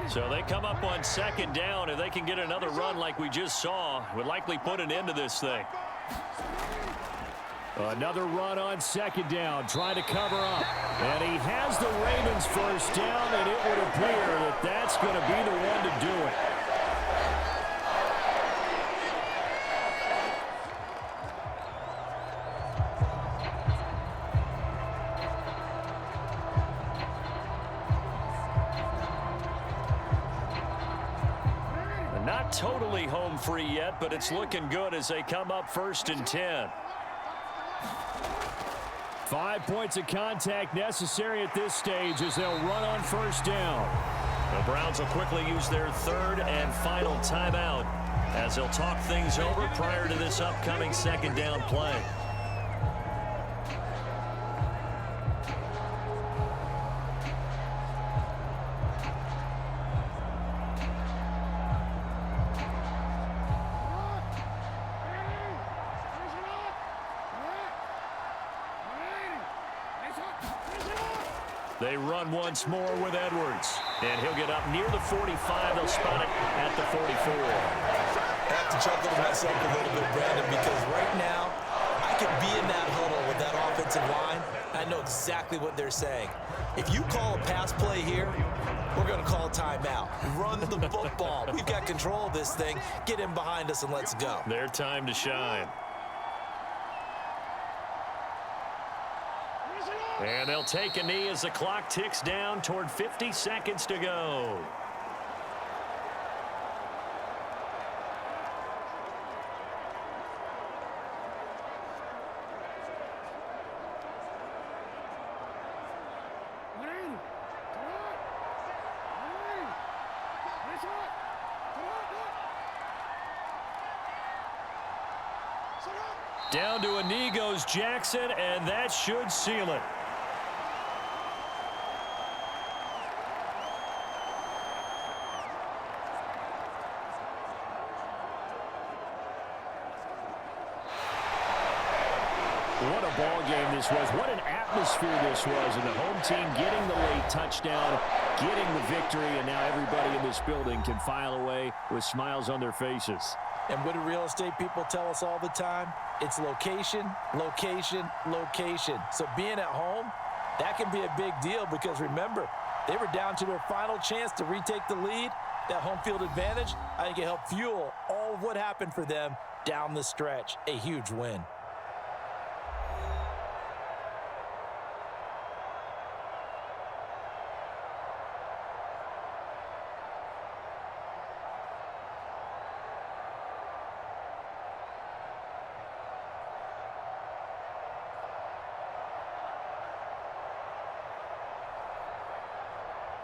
So they come up on second down. If they can get another run like we just saw, would likely put an end to this thing. Another run on second down, trying to cover up. And he has the Ravens first down, and it would appear that that's going to be the one to do it. Not totally home free yet, but it's looking good as they come up 1st and 10. 5 points of contact necessary at this stage as they'll run on first down. The Browns will quickly use their 3rd and final timeout as they'll talk things over prior to this upcoming second down play. They run once more with Edwards. And he'll get up near the 45. They'll spot it at the 44. I have to chuckle to myself a little bit, Brandon, because right now I could be in that huddle with that offensive line. I know exactly what they're saying. If you call a pass play here, we're going to call a timeout. Run the football. We've got control of this thing. Get in behind us and let's go. Their time to shine. And they'll take a knee as the clock ticks down toward 50 seconds to go. Down to a knee goes Jackson, and that should seal it. ball game this was. What an atmosphere this was. And the home team getting the late touchdown, getting the victory, and now everybody in this building can file away with smiles on their faces. And what do real estate people tell us all the time? It's location, location, location. So being at home, that can be a big deal because remember, they were down to their final chance to retake the lead. That home field advantage, I think it helped fuel all of what happened for them down the stretch. A huge win.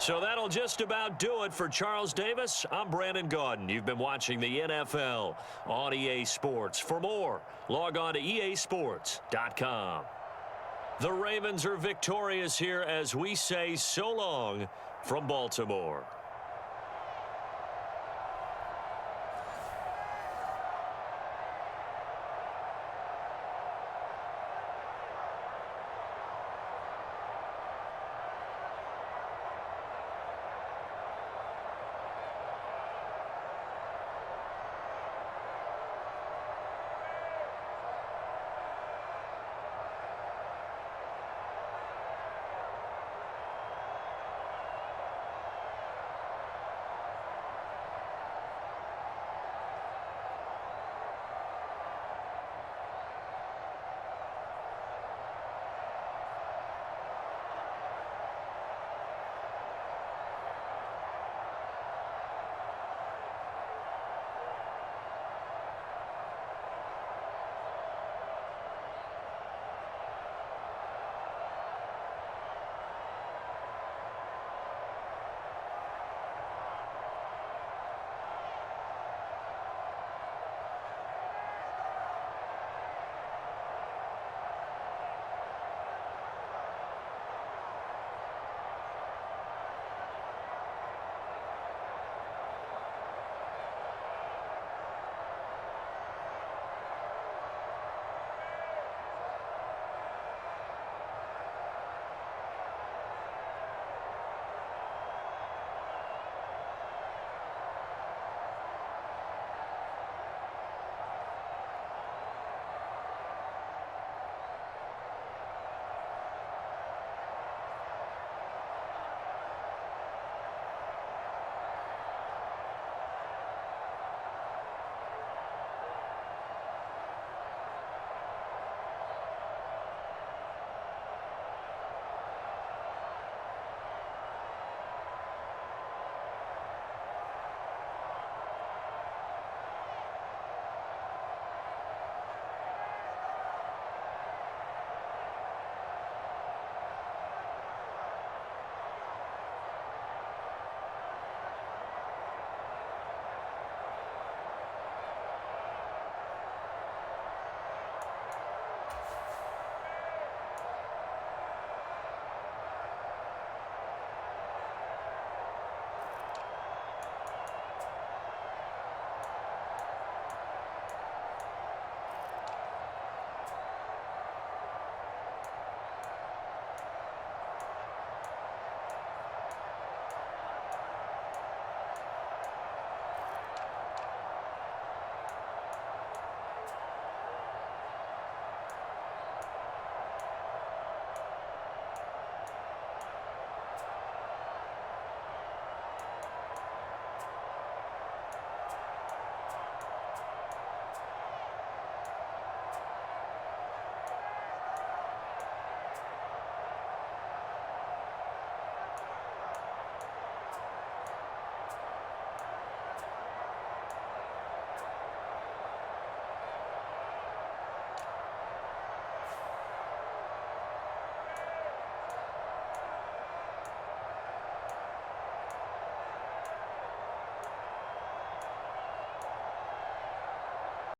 So that'll just about do it for Charles Davis. I'm Brandon Gaudin. You've been watching the NFL on EA Sports. For more, log on to easports.com. The Ravens are victorious here as we say so long from Baltimore.